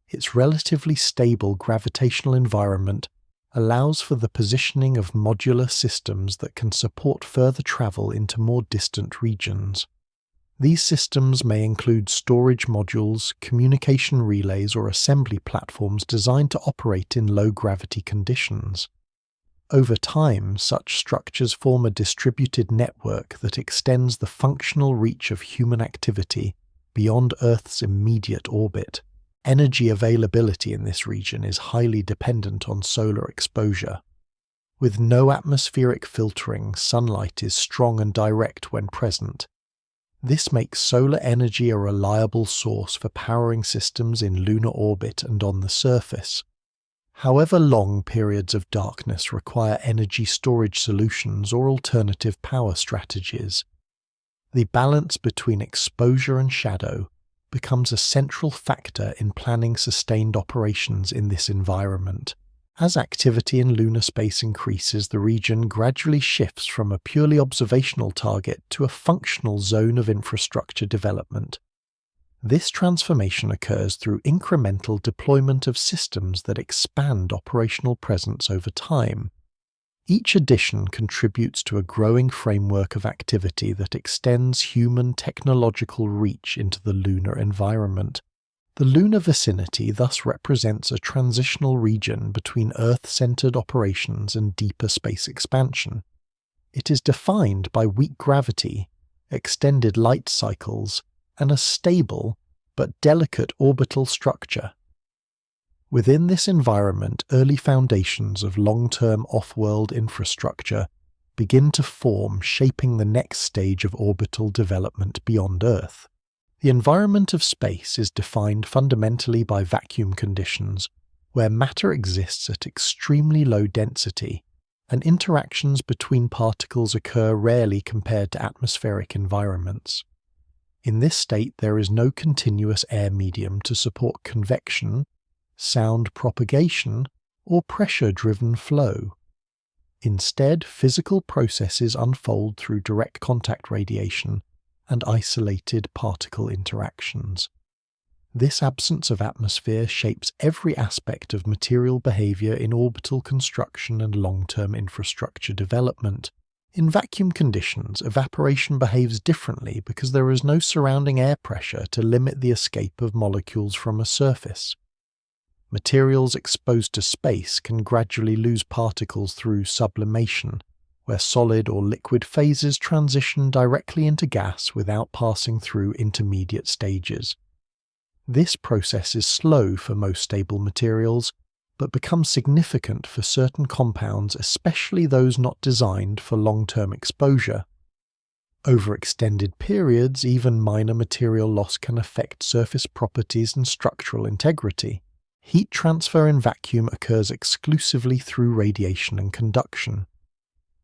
Its relatively stable gravitational environment allows for the positioning of modular systems that can support further travel into more distant regions. These systems may include storage modules, communication relays, or assembly platforms designed to operate in low-gravity conditions. Over time, such structures form a distributed network that extends the functional reach of human activity beyond Earth's immediate orbit. Energy availability in this region is highly dependent on solar exposure. With no atmospheric filtering, sunlight is strong and direct when present. This makes solar energy a reliable source for powering systems in lunar orbit and on the surface. However, long periods of darkness require energy storage solutions or alternative power strategies. The balance between exposure and shadow becomes a central factor in planning sustained operations in this environment. As activity in lunar space increases, the region gradually shifts from a purely observational target to a functional zone of infrastructure development. This transformation occurs through incremental deployment of systems that expand operational presence over time. Each addition contributes to a growing framework of activity that extends human technological reach into the lunar environment. The lunar vicinity thus represents a transitional region between Earth-centered operations and deeper space expansion. It is defined by weak gravity, extended light cycles, and a stable but delicate orbital structure. Within this environment, early foundations of long-term off-world infrastructure begin to form, shaping the next stage of orbital development beyond Earth. The environment of space is defined fundamentally by vacuum conditions, where matter exists at extremely low density, and interactions between particles occur rarely compared to atmospheric environments. In this state, there is no continuous air medium to support convection, sound propagation, or pressure-driven flow. Instead, physical processes unfold through direct contact radiation and isolated particle interactions. This absence of atmosphere shapes every aspect of material behavior in orbital construction and long-term infrastructure development. In vacuum conditions, evaporation behaves differently because there is no surrounding air pressure to limit the escape of molecules from a surface. Materials exposed to space can gradually lose particles through sublimation, where solid or liquid phases transition directly into gas without passing through intermediate stages. This process is slow for most stable materials, but becomes significant for certain compounds, especially those not designed for long-term exposure. Over extended periods, even minor material loss can affect surface properties and structural integrity. Heat transfer in vacuum occurs exclusively through radiation and conduction.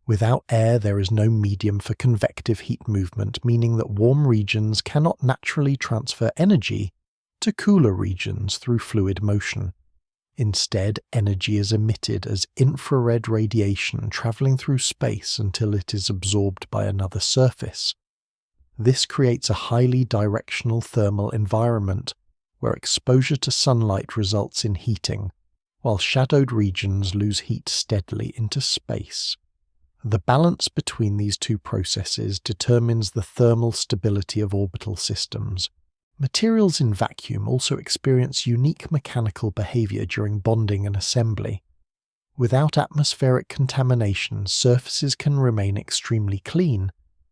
Without air, there is no medium for convective heat movement, meaning that warm regions cannot naturally transfer energy to cooler regions through fluid motion. Instead, energy is emitted as infrared radiation traveling through space until it is absorbed by another surface. This creates a highly directional thermal environment, where exposure to sunlight results in heating, while shadowed regions lose heat steadily into space. The balance between these two processes determines the thermal stability of orbital systems. Materials in vacuum also experience unique mechanical behavior during bonding and assembly. Without atmospheric contamination, surfaces can remain extremely clean,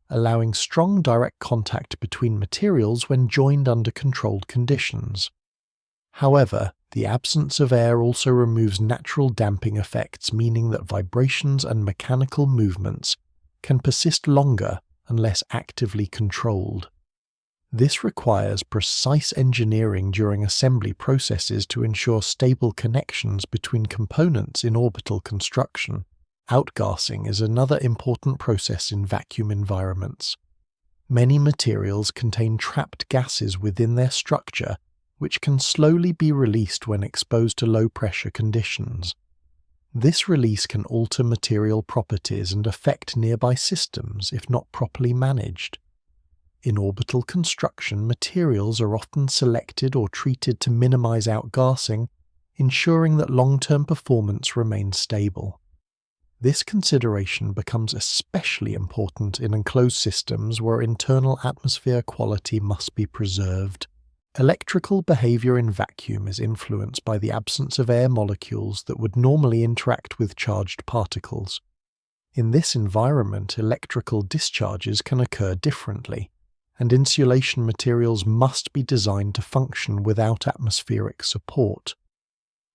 allowing strong direct contact between materials when joined under controlled conditions. However, the absence of air also removes natural damping effects, meaning that vibrations and mechanical movements can persist longer unless actively controlled. This requires precise engineering during assembly processes to ensure stable connections between components in orbital construction. Outgassing is another important process in vacuum environments. Many materials contain trapped gases within their structure, which can slowly be released when exposed to low-pressure conditions. This release can alter material properties and affect nearby systems if not properly managed. In orbital construction, materials are often selected or treated to minimize outgassing, ensuring that long-term performance remains stable. This consideration becomes especially important in enclosed systems where internal atmosphere quality must be preserved. Electrical behavior in vacuum is influenced by the absence of air molecules that would normally interact with charged particles. In this environment, electrical discharges can occur differently, and insulation materials must be designed to function without atmospheric support.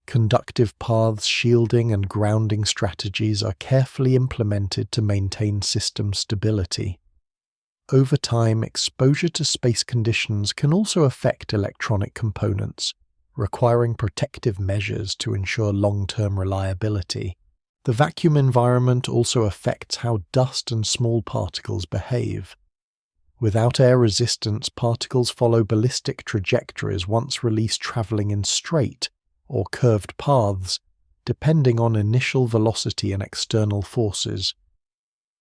Conductive paths, shielding, and grounding strategies are carefully implemented to maintain system stability. Over time, exposure to space conditions can also affect electronic components, requiring protective measures to ensure long-term reliability. The vacuum environment also affects how dust and small particles behave. Without air resistance, particles follow ballistic trajectories once released, traveling in straight or curved paths, depending on initial velocity and external forces.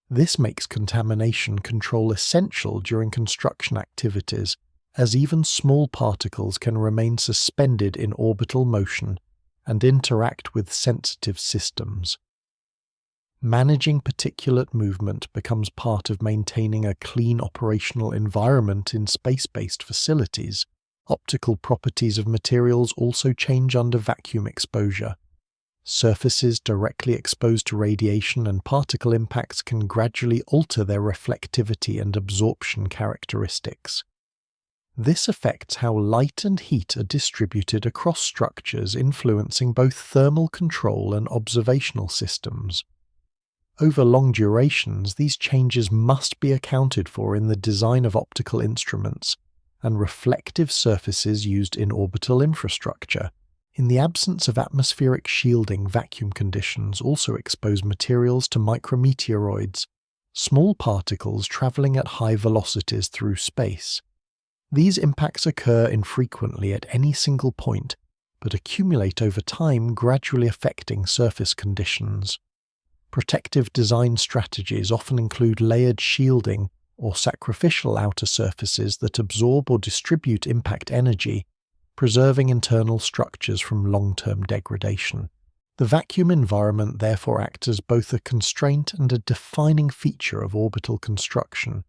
This makes contamination control essential during construction activities, as even small particles can remain suspended in orbital motion and interact with sensitive systems. Managing particulate movement becomes part of maintaining a clean operational environment in space-based facilities. Optical properties of materials also change under vacuum exposure. Surfaces directly exposed to radiation and particle impacts can gradually alter their reflectivity and absorption characteristics. This affects how light and heat are distributed across structures, influencing both thermal control and observational systems. Over long durations, these changes must be accounted for in the design of optical instruments and reflective surfaces used in orbital infrastructure. In the absence of atmospheric shielding, vacuum conditions also expose materials to micrometeoroids, small particles traveling at high velocities through space. These impacts occur infrequently at any single point, but accumulate over time, gradually affecting surface conditions. Protective design strategies often include layered shielding or sacrificial outer surfaces that absorb or distribute impact energy, preserving internal structures from long-term degradation. The vacuum environment therefore acts as both a constraint and a defining feature of orbital construction.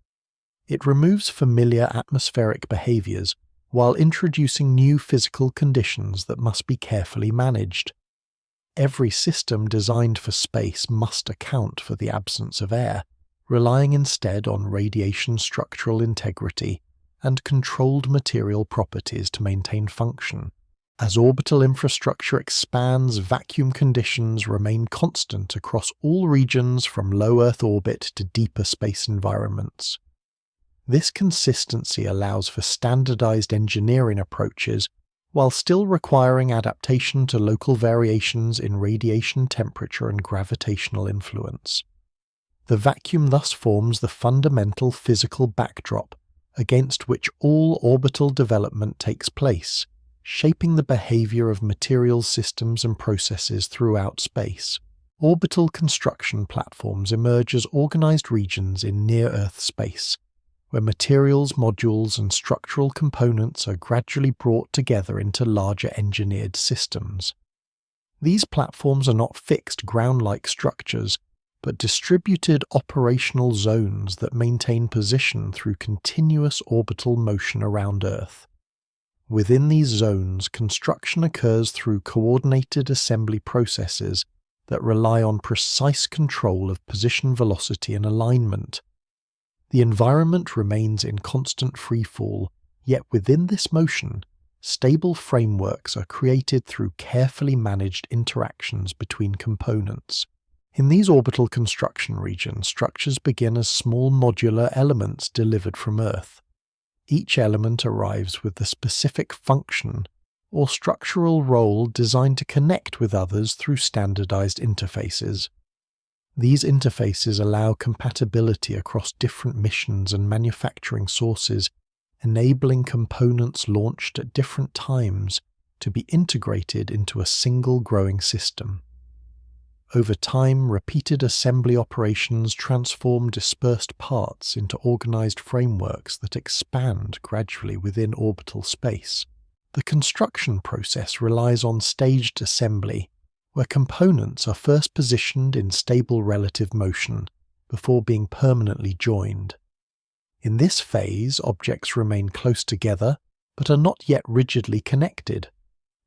It removes familiar atmospheric behaviors while introducing new physical conditions that must be carefully managed. Every system designed for space must account for the absence of air, relying instead on radiation structural integrity and controlled material properties to maintain function. As orbital infrastructure expands, vacuum conditions remain constant across all regions from low Earth orbit to deeper space environments. This consistency allows for standardized engineering approaches while still requiring adaptation to local variations in radiation temperature and gravitational influence. The vacuum thus forms the fundamental physical backdrop against which all orbital development takes place, shaping the behavior of materials, systems, and processes throughout space. Orbital construction platforms emerge as organized regions in near-Earth space, where materials, modules, and structural components are gradually brought together into larger engineered systems. These platforms are not fixed ground-like structures, but distributed operational zones that maintain position through continuous orbital motion around Earth. Within these zones, construction occurs through coordinated assembly processes that rely on precise control of position, velocity, and alignment. The environment remains in constant freefall, yet within this motion, stable frameworks are created through carefully managed interactions between components. In these orbital construction regions, structures begin as small modular elements delivered from Earth. Each element arrives with a specific function or structural role designed to connect with others through standardized interfaces. These interfaces allow compatibility across different missions and manufacturing sources, enabling components launched at different times to be integrated into a single growing system. Over time, repeated assembly operations transform dispersed parts into organized frameworks that expand gradually within orbital space. The construction process relies on staged assembly, where components are first positioned in stable relative motion before being permanently joined. In this phase, objects remain close together but are not yet rigidly connected.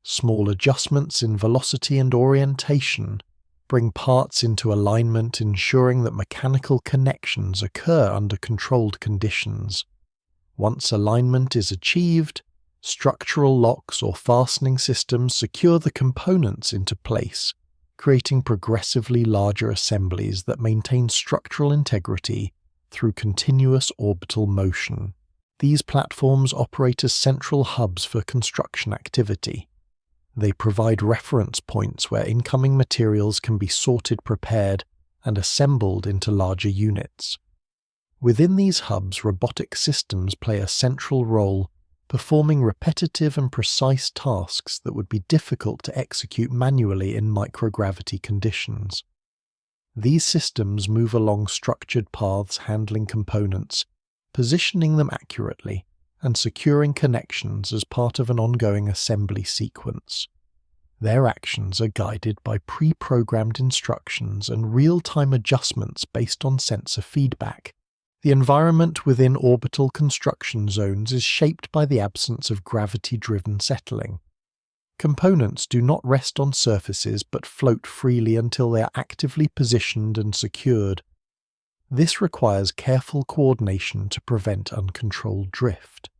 Small adjustments in velocity and orientation bring parts into alignment, ensuring that mechanical connections occur under controlled conditions. Once alignment is achieved, structural locks or fastening systems secure the components into place, creating progressively larger assemblies that maintain structural integrity through continuous orbital motion. These platforms operate as central hubs for construction activity. They provide reference points where incoming materials can be sorted, prepared, and assembled into larger units. Within these hubs, robotic systems play a central role, performing repetitive and precise tasks that would be difficult to execute manually in microgravity conditions. These systems move along structured paths, handling components, positioning them accurately, and securing connections as part of an ongoing assembly sequence. Their actions are guided by pre-programmed instructions and real-time adjustments based on sensor feedback. The environment within orbital construction zones is shaped by the absence of gravity-driven settling. Components do not rest on surfaces but float freely until they are actively positioned and secured. This requires careful coordination to prevent uncontrolled drift.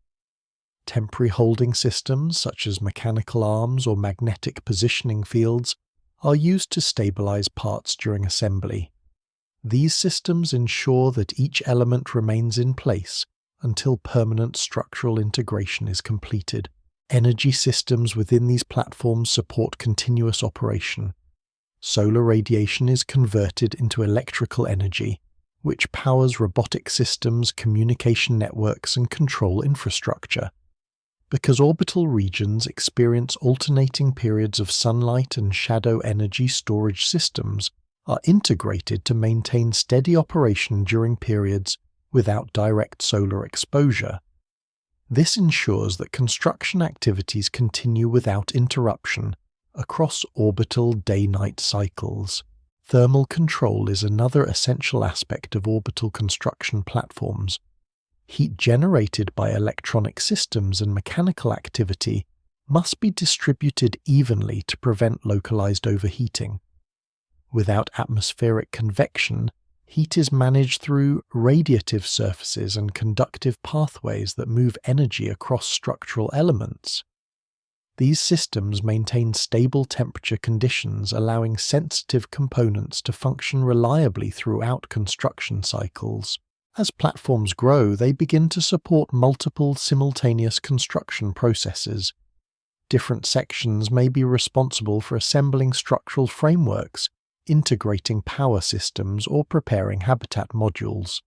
Temporary holding systems, such as mechanical arms or magnetic positioning fields, are used to stabilize parts during assembly. These systems ensure that each element remains in place until permanent structural integration is completed. Energy systems within these platforms support continuous operation. Solar radiation is converted into electrical energy, which powers robotic systems, communication networks, and control infrastructure. Because orbital regions experience alternating periods of sunlight and shadow energy, storage systems are integrated to maintain steady operation during periods without direct solar exposure. This ensures that construction activities continue without interruption across orbital day-night cycles. Thermal control is another essential aspect of orbital construction platforms. Heat generated by electronic systems and mechanical activity must be distributed evenly to prevent localized overheating. Without atmospheric convection, heat is managed through radiative surfaces and conductive pathways that move energy across structural elements. These systems maintain stable temperature conditions, allowing sensitive components to function reliably throughout construction cycles. As platforms grow, they begin to support multiple simultaneous construction processes. Different sections may be responsible for assembling structural frameworks, integrating power systems, or preparing habitat modules.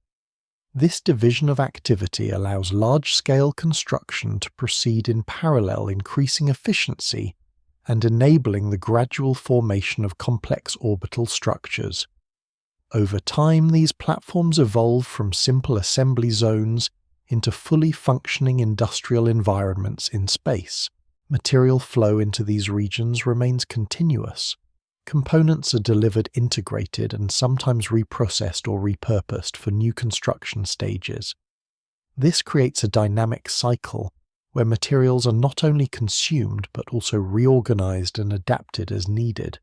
This division of activity allows large-scale construction to proceed in parallel, increasing efficiency and enabling the gradual formation of complex orbital structures. Over time, these platforms evolve from simple assembly zones into fully functioning industrial environments in space. Material flow into these regions remains continuous. Components are delivered integrated and sometimes reprocessed or repurposed for new construction stages. This creates a dynamic cycle where materials are not only consumed but also reorganized and adapted as needed.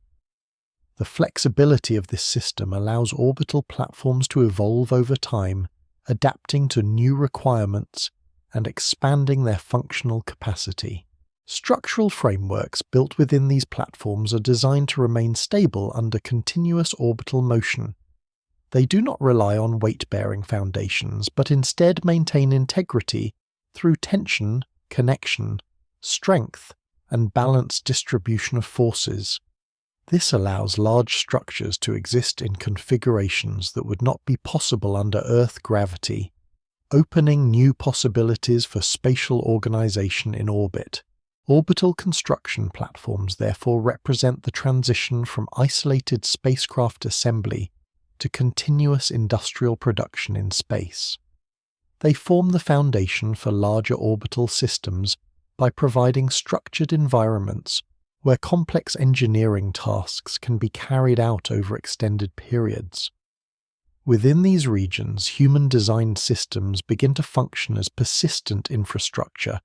The flexibility of this system allows orbital platforms to evolve over time, adapting to new requirements and expanding their functional capacity. Structural frameworks built within these platforms are designed to remain stable under continuous orbital motion. They do not rely on weight-bearing foundations, but instead maintain integrity through tension, connection, strength, and balanced distribution of forces. This allows large structures to exist in configurations that would not be possible under Earth gravity, opening new possibilities for spatial organization in orbit. Orbital construction platforms therefore represent the transition from isolated spacecraft assembly to continuous industrial production in space. They form the foundation for larger orbital systems by providing structured environments where complex engineering tasks can be carried out over extended periods. Within these regions, human-designed systems begin to function as persistent infrastructure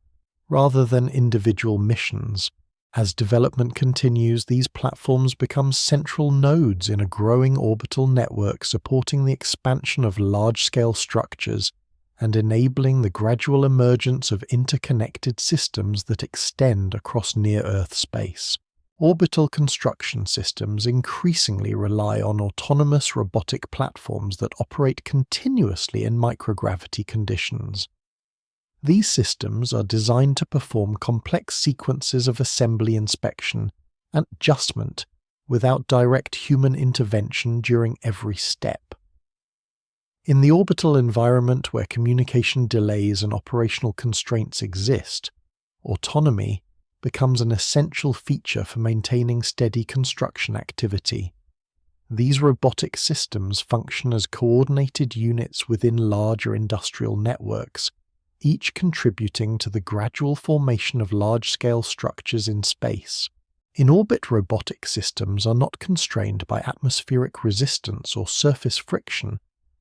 rather than individual missions. As development continues, these platforms become central nodes in a growing orbital network supporting the expansion of large-scale structures and enabling the gradual emergence of interconnected systems that extend across near-Earth space. Orbital construction systems increasingly rely on autonomous robotic platforms that operate continuously in microgravity conditions. These systems are designed to perform complex sequences of assembly, inspection, and adjustment without direct human intervention during every step. In the orbital environment where communication delays and operational constraints exist, autonomy becomes an essential feature for maintaining steady construction activity. These robotic systems function as coordinated units within larger industrial networks, each contributing to the gradual formation of large-scale structures in space. In-orbit robotic systems are not constrained by atmospheric resistance or surface friction,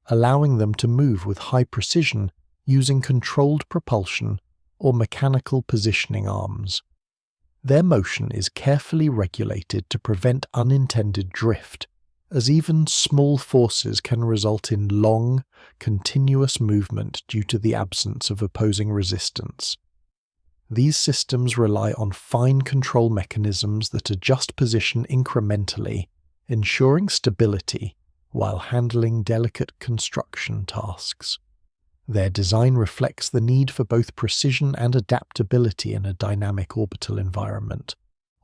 allowing them to move with high precision using controlled propulsion or mechanical positioning arms. Their motion is carefully regulated to prevent unintended drift, as even small forces can result in long, continuous movement due to the absence of opposing resistance. These systems rely on fine control mechanisms that adjust position incrementally, ensuring stability while handling delicate construction tasks. Their design reflects the need for both precision and adaptability in a dynamic orbital environment.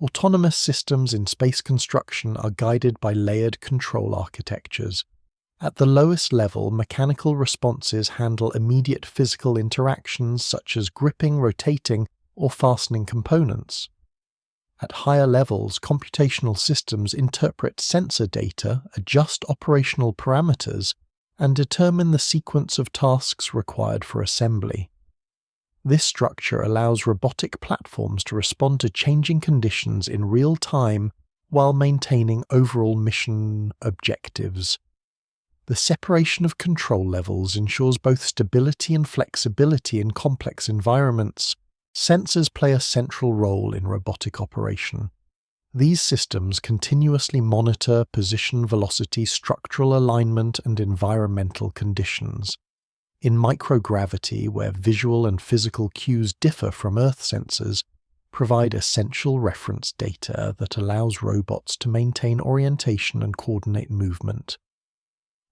Autonomous systems in space construction are guided by layered control architectures. At the lowest level, mechanical responses handle immediate physical interactions such as gripping, rotating, or fastening components. At higher levels, computational systems interpret sensor data, adjust operational parameters, and determine the sequence of tasks required for assembly. This structure allows robotic platforms to respond to changing conditions in real time while maintaining overall mission objectives. The separation of control levels ensures both stability and flexibility in complex environments. Sensors play a central role in robotic operation. These systems continuously monitor position, velocity, structural alignment, and environmental conditions. In microgravity, where visual and physical cues differ from Earth sensors, provide essential reference data that allows robots to maintain orientation and coordinate movement.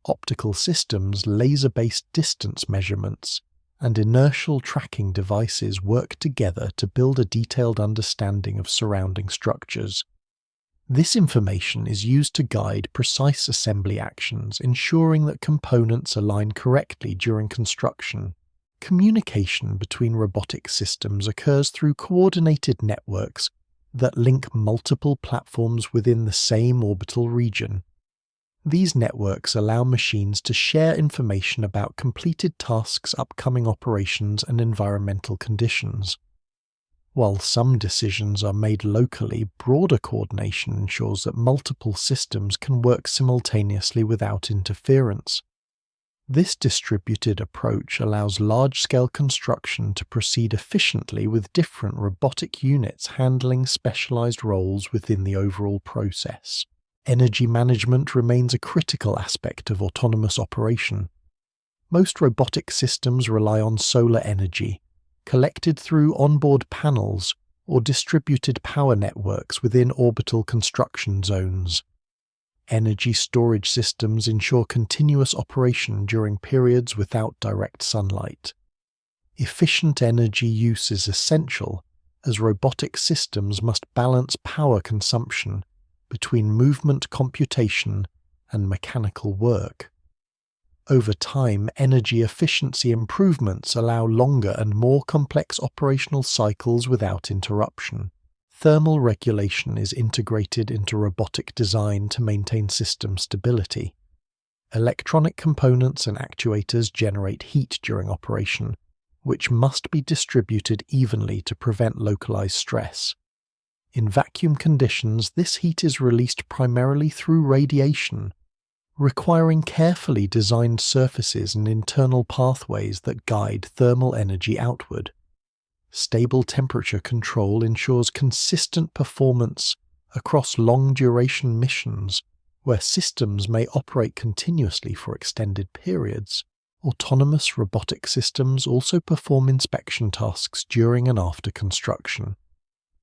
Optical systems, laser-based distance measurements, and inertial tracking devices work together to build a detailed understanding of surrounding structures. This information is used to guide precise assembly actions, ensuring that components align correctly during construction. Communication between robotic systems occurs through coordinated networks that link multiple platforms within the same orbital region. These networks allow machines to share information about completed tasks, upcoming operations, and environmental conditions. While some decisions are made locally, broader coordination ensures that multiple systems can work simultaneously without interference. This distributed approach allows large-scale construction to proceed efficiently with different robotic units handling specialized roles within the overall process. Energy management remains a critical aspect of autonomous operation. Most robotic systems rely on solar energy, collected through onboard panels or distributed power networks within orbital construction zones. Energy storage systems ensure continuous operation during periods without direct sunlight. Efficient energy use is essential, as robotic systems must balance power consumption between movement computation and mechanical work. Over time, energy efficiency improvements allow longer and more complex operational cycles without interruption. Thermal regulation is integrated into robotic design to maintain system stability. Electronic components and actuators generate heat during operation, which must be distributed evenly to prevent localized stress. In vacuum conditions, this heat is released primarily through radiation, requiring carefully designed surfaces and internal pathways that guide thermal energy outward. Stable temperature control ensures consistent performance across long-duration missions, where systems may operate continuously for extended periods. Autonomous robotic systems also perform inspection tasks during and after construction.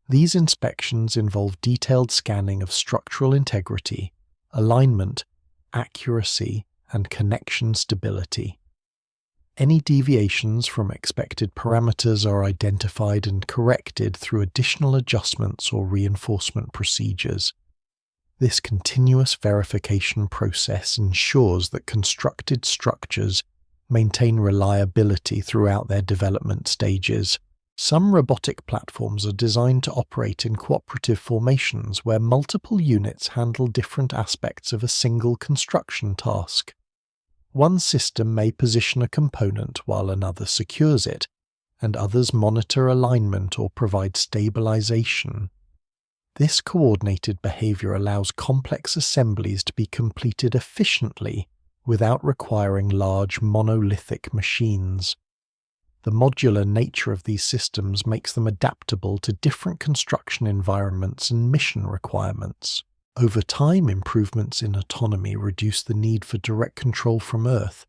These inspections involve detailed scanning of structural integrity, alignment, accuracy, and connection stability. Any deviations from expected parameters are identified and corrected through additional adjustments or reinforcement procedures. This continuous verification process ensures that constructed structures maintain reliability throughout their development stages. Some robotic platforms are designed to operate in cooperative formations where multiple units handle different aspects of a single construction task. One system may position a component while another secures it, and others monitor alignment or provide stabilization. This coordinated behavior allows complex assemblies to be completed efficiently without requiring large monolithic machines. The modular nature of these systems makes them adaptable to different construction environments and mission requirements. Over time, improvements in autonomy reduce the need for direct control from Earth.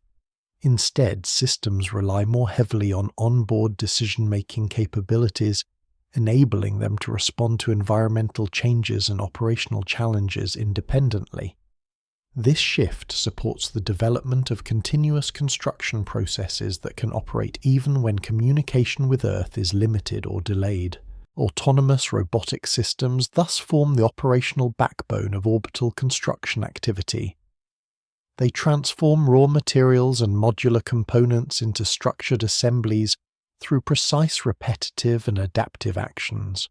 Instead, systems rely more heavily on onboard decision-making capabilities, enabling them to respond to environmental changes and operational challenges independently. This shift supports the development of continuous construction processes that can operate even when communication with Earth is limited or delayed. Autonomous robotic systems thus form the operational backbone of orbital construction activity. They transform raw materials and modular components into structured assemblies through precise, repetitive, and adaptive actions.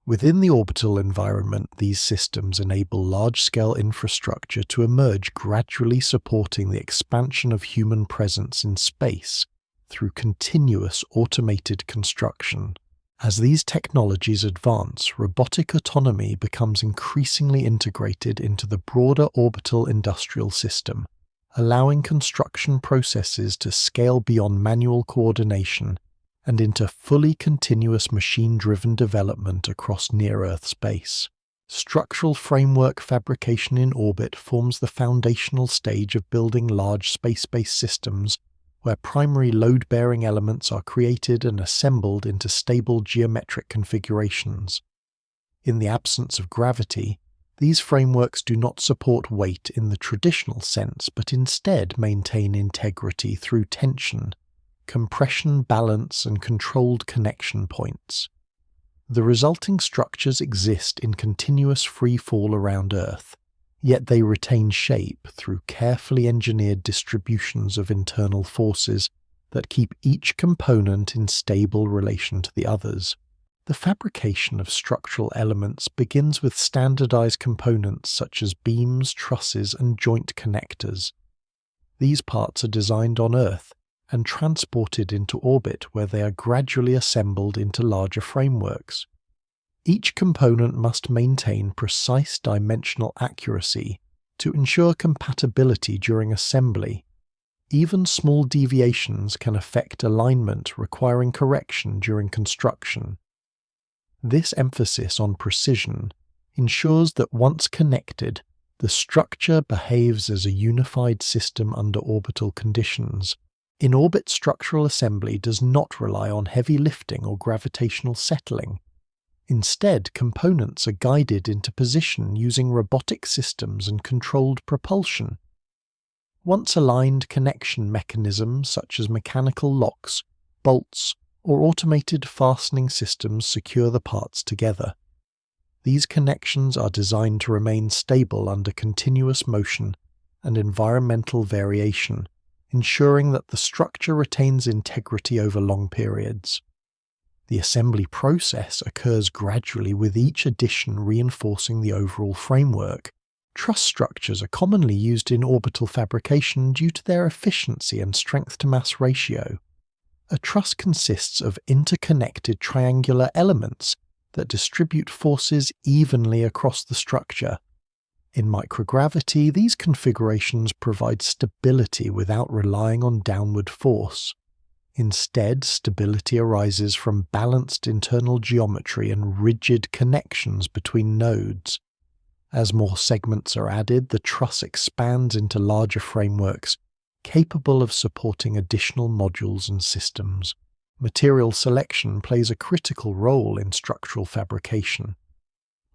Within the orbital environment, these systems enable large-scale infrastructure to emerge, gradually supporting the expansion of human presence in space through continuous automated construction. As these technologies advance, robotic autonomy becomes increasingly integrated into the broader orbital industrial system, allowing construction processes to scale beyond manual coordination and into fully continuous machine-driven development across near-Earth space. Structural framework fabrication in orbit forms the foundational stage of building large space-based systems where primary load-bearing elements are created and assembled into stable geometric configurations. In the absence of gravity, these frameworks do not support weight in the traditional sense, but instead maintain integrity through tension, compression, balance, and controlled connection points. The resulting structures exist in continuous free fall around Earth, yet they retain shape through carefully engineered distributions of internal forces that keep each component in stable relation to the others. The fabrication of structural elements begins with standardized components such as beams, trusses, and joint connectors. These parts are designed on Earth and transported into orbit, where they are gradually assembled into larger frameworks. Each component must maintain precise dimensional accuracy to ensure compatibility during assembly. Even small deviations can affect alignment, requiring correction during construction. This emphasis on precision ensures that once connected, the structure behaves as a unified system under orbital conditions. In-orbit structural assembly does not rely on heavy lifting or gravitational settling. Instead, components are guided into position using robotic systems and controlled propulsion. Once aligned, connection mechanisms such as mechanical locks, bolts, or automated fastening systems secure the parts together. These connections are designed to remain stable under continuous motion and environmental variation, ensuring that the structure retains integrity over long periods. The assembly process occurs gradually, with each addition reinforcing the overall framework. Truss structures are commonly used in orbital fabrication due to their efficiency and strength-to-mass ratio. A truss consists of interconnected triangular elements that distribute forces evenly across the structure. In microgravity, these configurations provide stability without relying on downward force. Instead, stability arises from balanced internal geometry and rigid connections between nodes. As more segments are added, the truss expands into larger frameworks, capable of supporting additional modules and systems. Material selection plays a critical role in structural fabrication.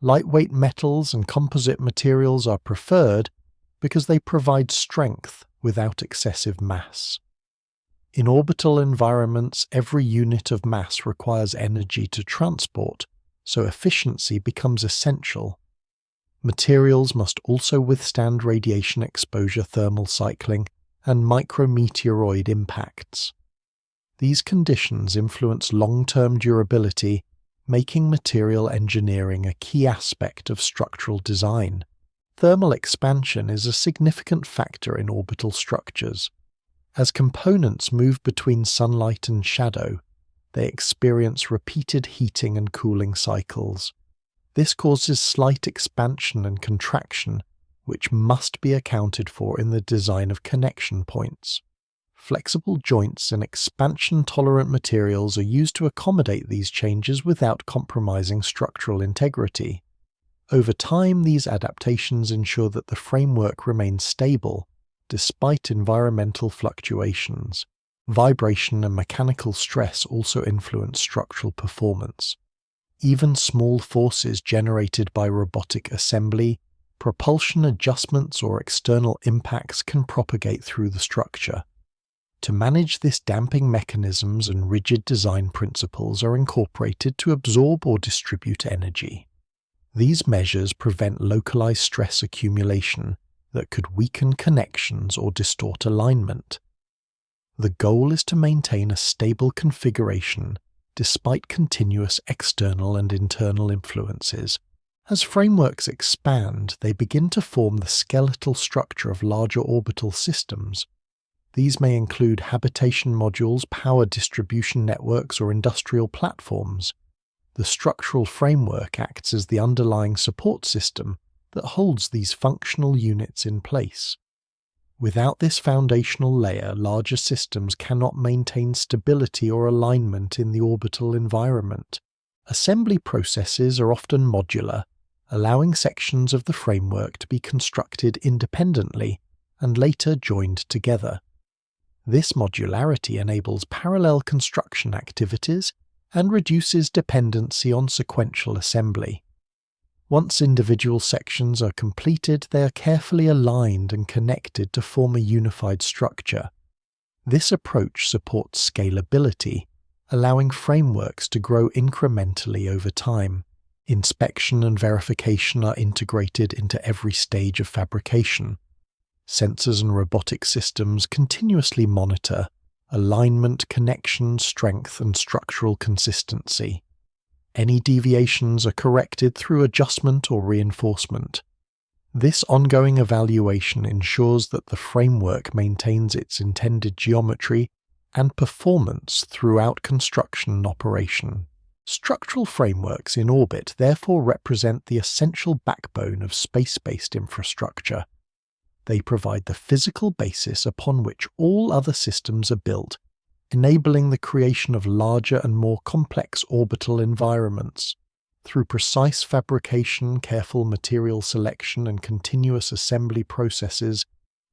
Lightweight metals and composite materials are preferred because they provide strength without excessive mass. In orbital environments, every unit of mass requires energy to transport, so efficiency becomes essential. Materials must also withstand radiation exposure, thermal cycling, and micrometeoroid impacts. These conditions influence long-term durability, making material engineering a key aspect of structural design. Thermal expansion is a significant factor in orbital structures. As components move between sunlight and shadow, they experience repeated heating and cooling cycles. This causes slight expansion and contraction, which must be accounted for in the design of connection points. Flexible joints and expansion-tolerant materials are used to accommodate these changes without compromising structural integrity. Over time, these adaptations ensure that the framework remains stable, despite environmental fluctuations. Vibration and mechanical stress also influence structural performance. Even small forces generated by robotic assembly, propulsion adjustments, or external impacts can propagate through the structure. To manage this, damping mechanisms and rigid design principles are incorporated to absorb or distribute energy. These measures prevent localized stress accumulation that could weaken connections or distort alignment. The goal is to maintain a stable configuration despite continuous external and internal influences. As frameworks expand, they begin to form the skeletal structure of larger orbital systems. These may include habitation modules, power distribution networks, or industrial platforms. The structural framework acts as the underlying support system that holds these functional units in place. Without this foundational layer, larger systems cannot maintain stability or alignment in the orbital environment. Assembly processes are often modular, allowing sections of the framework to be constructed independently and later joined together. This modularity enables parallel construction activities and reduces dependency on sequential assembly. Once individual sections are completed, they are carefully aligned and connected to form a unified structure. This approach supports scalability, allowing frameworks to grow incrementally over time. Inspection and verification are integrated into every stage of fabrication. Sensors and robotic systems continuously monitor alignment, connection, strength, and structural consistency. Any deviations are corrected through adjustment or reinforcement. This ongoing evaluation ensures that the framework maintains its intended geometry and performance throughout construction and operation. Structural frameworks in orbit therefore represent the essential backbone of space-based infrastructure. They provide the physical basis upon which all other systems are built, enabling the creation of larger and more complex orbital environments. Through precise fabrication, careful material selection, and continuous assembly processes,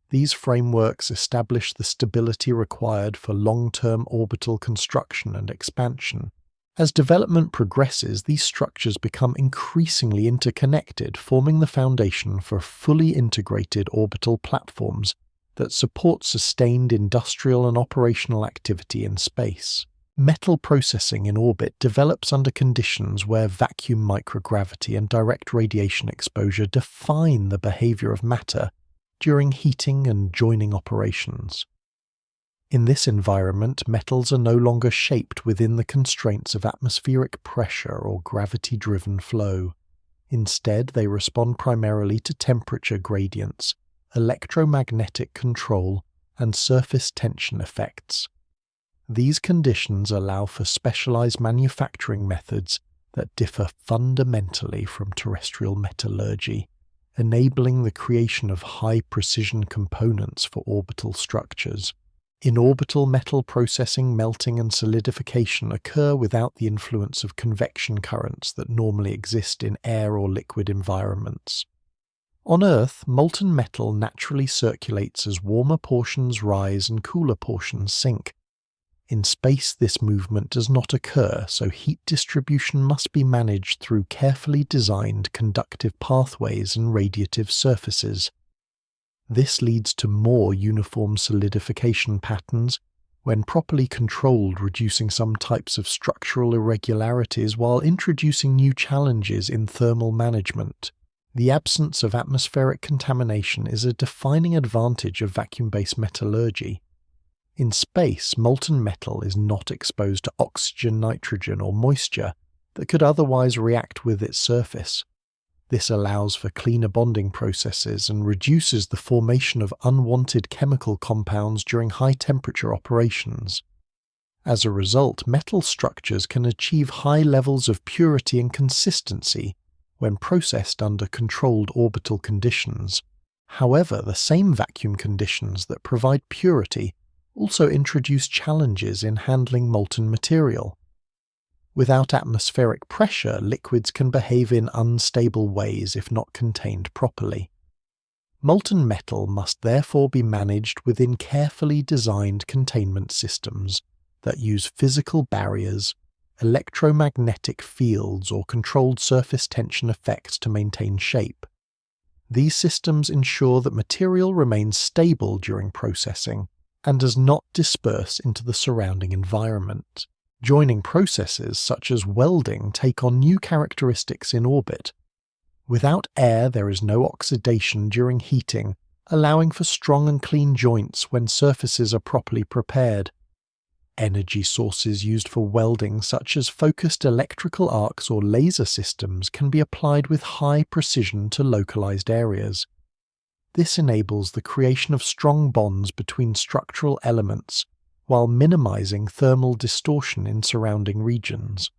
these frameworks establish the stability required for long-term orbital construction and expansion. As development progresses, these structures become increasingly interconnected, forming the foundation for fully integrated orbital platforms that support sustained industrial and operational activity in space. Metal processing in orbit develops under conditions where vacuum microgravity and direct radiation exposure define the behavior of matter during heating and joining operations. In this environment, metals are no longer shaped within the constraints of atmospheric pressure or gravity-driven flow. Instead, they respond primarily to temperature gradients, electromagnetic control, and surface tension effects. These conditions allow for specialized manufacturing methods that differ fundamentally from terrestrial metallurgy, enabling the creation of high-precision components for orbital structures. In orbital metal processing, melting and solidification occur without the influence of convection currents that normally exist in air or liquid environments. On Earth, molten metal naturally circulates as warmer portions rise and cooler portions sink. In space, this movement does not occur, so heat distribution must be managed through carefully designed conductive pathways and radiative surfaces. This leads to more uniform solidification patterns, when properly controlled, reducing some types of structural irregularities while introducing new challenges in thermal management. The absence of atmospheric contamination is a defining advantage of vacuum-based metallurgy. In space, molten metal is not exposed to oxygen, nitrogen, or moisture that could otherwise react with its surface. This allows for cleaner bonding processes and reduces the formation of unwanted chemical compounds during high-temperature operations. As a result, metal structures can achieve high levels of purity and consistency when processed under controlled orbital conditions. However, the same vacuum conditions that provide purity also introduce challenges in handling molten material. Without atmospheric pressure, liquids can behave in unstable ways if not contained properly. Molten metal must therefore be managed within carefully designed containment systems that use physical barriers, electromagnetic fields, or controlled surface tension effects to maintain shape. These systems ensure that material remains stable during processing and does not disperse into the surrounding environment. Joining processes such as welding take on new characteristics in orbit. Without air, there is no oxidation during heating, allowing for strong and clean joints when surfaces are properly prepared. Energy sources used for welding, such as focused electrical arcs or laser systems, can be applied with high precision to localized areas. This enables the creation of strong bonds between structural elements, while minimizing thermal distortion in surrounding regions.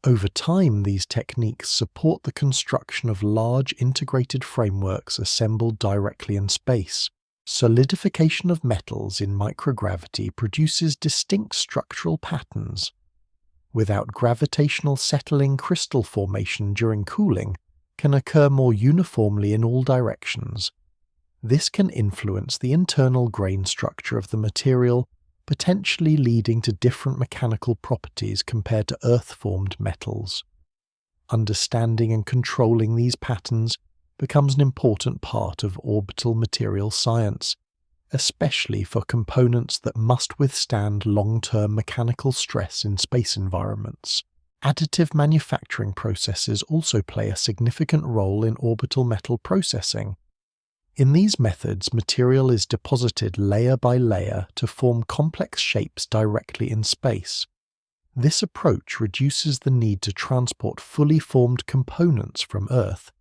Over time, these techniques support the construction of large integrated frameworks assembled directly in space. Solidification of metals in microgravity produces distinct structural patterns. Without gravitational settling, crystal formation during cooling can occur more uniformly in all directions. This can influence the internal grain structure of the material, potentially leading to different mechanical properties compared to Earth-formed metals. Understanding and controlling these patterns becomes an important part of orbital material science, especially for components that must withstand long-term mechanical stress in space environments. Additive manufacturing processes also play a significant role in orbital metal processing. In these methods, material is deposited layer by layer to form complex shapes directly in space. This approach reduces the need to transport fully formed components from Earth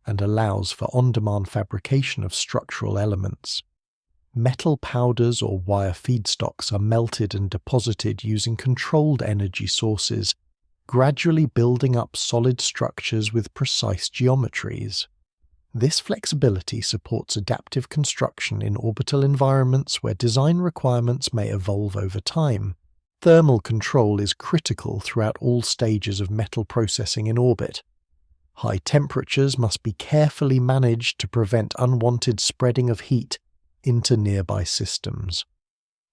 and allows for on-demand fabrication of structural elements. Metal powders or wire feedstocks are melted and deposited using controlled energy sources, gradually building up solid structures with precise geometries. This flexibility supports adaptive construction in orbital environments where design requirements may evolve over time. Thermal control is critical throughout all stages of metal processing in orbit. High temperatures must be carefully managed to prevent unwanted spreading of heat into nearby systems.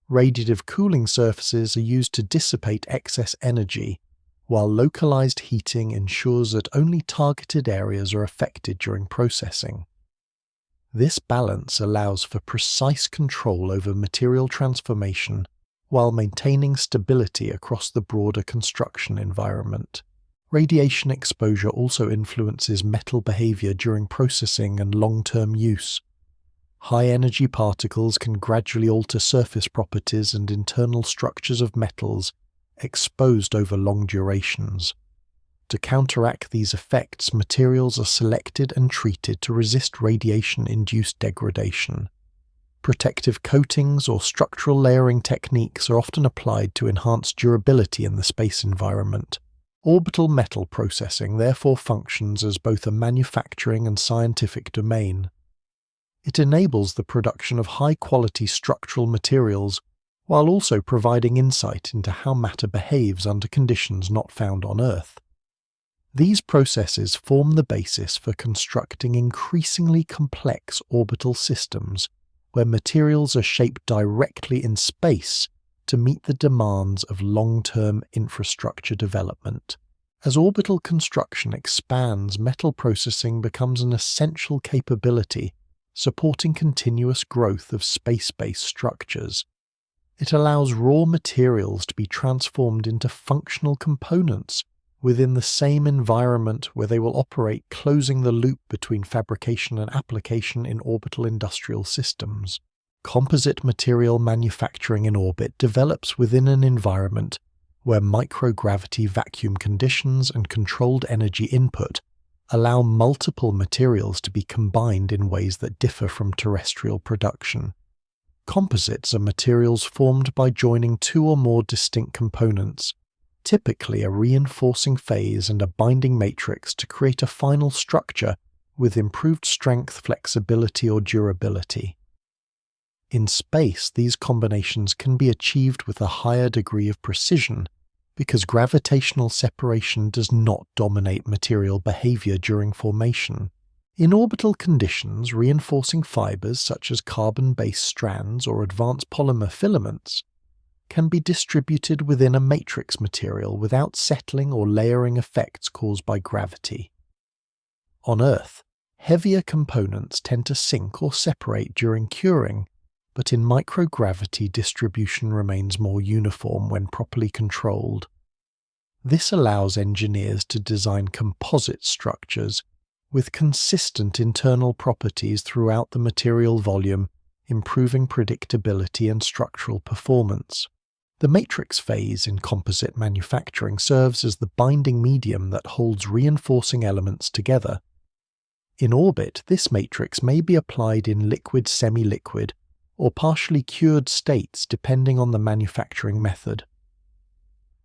Radiative cooling surfaces are used to dissipate excess energy, while localized heating ensures that only targeted areas are affected during processing. This balance allows for precise control over material transformation while maintaining stability across the broader construction environment. Radiation exposure also influences metal behavior during processing and long-term use. High-energy particles can gradually alter surface properties and internal structures of metals exposed over long durations. To counteract these effects, materials are selected and treated to resist radiation-induced degradation. Protective coatings or structural layering techniques are often applied to enhance durability in the space environment. Orbital metal processing therefore functions as both a manufacturing and scientific domain. It enables the production of high-quality structural materials while also providing insight into how matter behaves under conditions not found on Earth. These processes form the basis for constructing increasingly complex orbital systems where materials are shaped directly in space to meet the demands of long-term infrastructure development. As orbital construction expands, metal processing becomes an essential capability supporting continuous growth of space-based structures. It allows raw materials to be transformed into functional components within the same environment where they will operate, closing the loop between fabrication and application in orbital industrial systems. Composite material manufacturing in orbit develops within an environment where microgravity vacuum conditions and controlled energy input allow multiple materials to be combined in ways that differ from terrestrial production. Composites are materials formed by joining two or more distinct components, typically a reinforcing phase and a binding matrix, to create a final structure with improved strength, flexibility, or durability. In space, these combinations can be achieved with a higher degree of precision because gravitational separation does not dominate material behavior during formation. In orbital conditions, reinforcing fibers such as carbon-based strands or advanced polymer filaments can be distributed within a matrix material without settling or layering effects caused by gravity. On Earth, heavier components tend to sink or separate during curing, but in microgravity distribution remains more uniform when properly controlled. This allows engineers to design composite structures with consistent internal properties throughout the material volume, improving predictability and structural performance. The matrix phase in composite manufacturing serves as the binding medium that holds reinforcing elements together. In orbit, this matrix may be applied in liquid, semi-liquid, or partially cured states depending on the manufacturing method.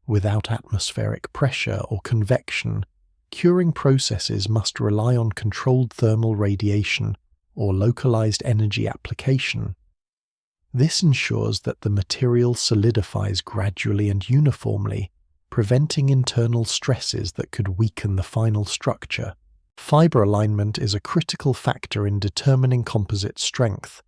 Without atmospheric pressure or convection, curing processes must rely on controlled thermal radiation or localized energy application. This ensures that the material solidifies gradually and uniformly, preventing internal stresses that could weaken the final structure. Fiber alignment is a critical factor in determining composite strength.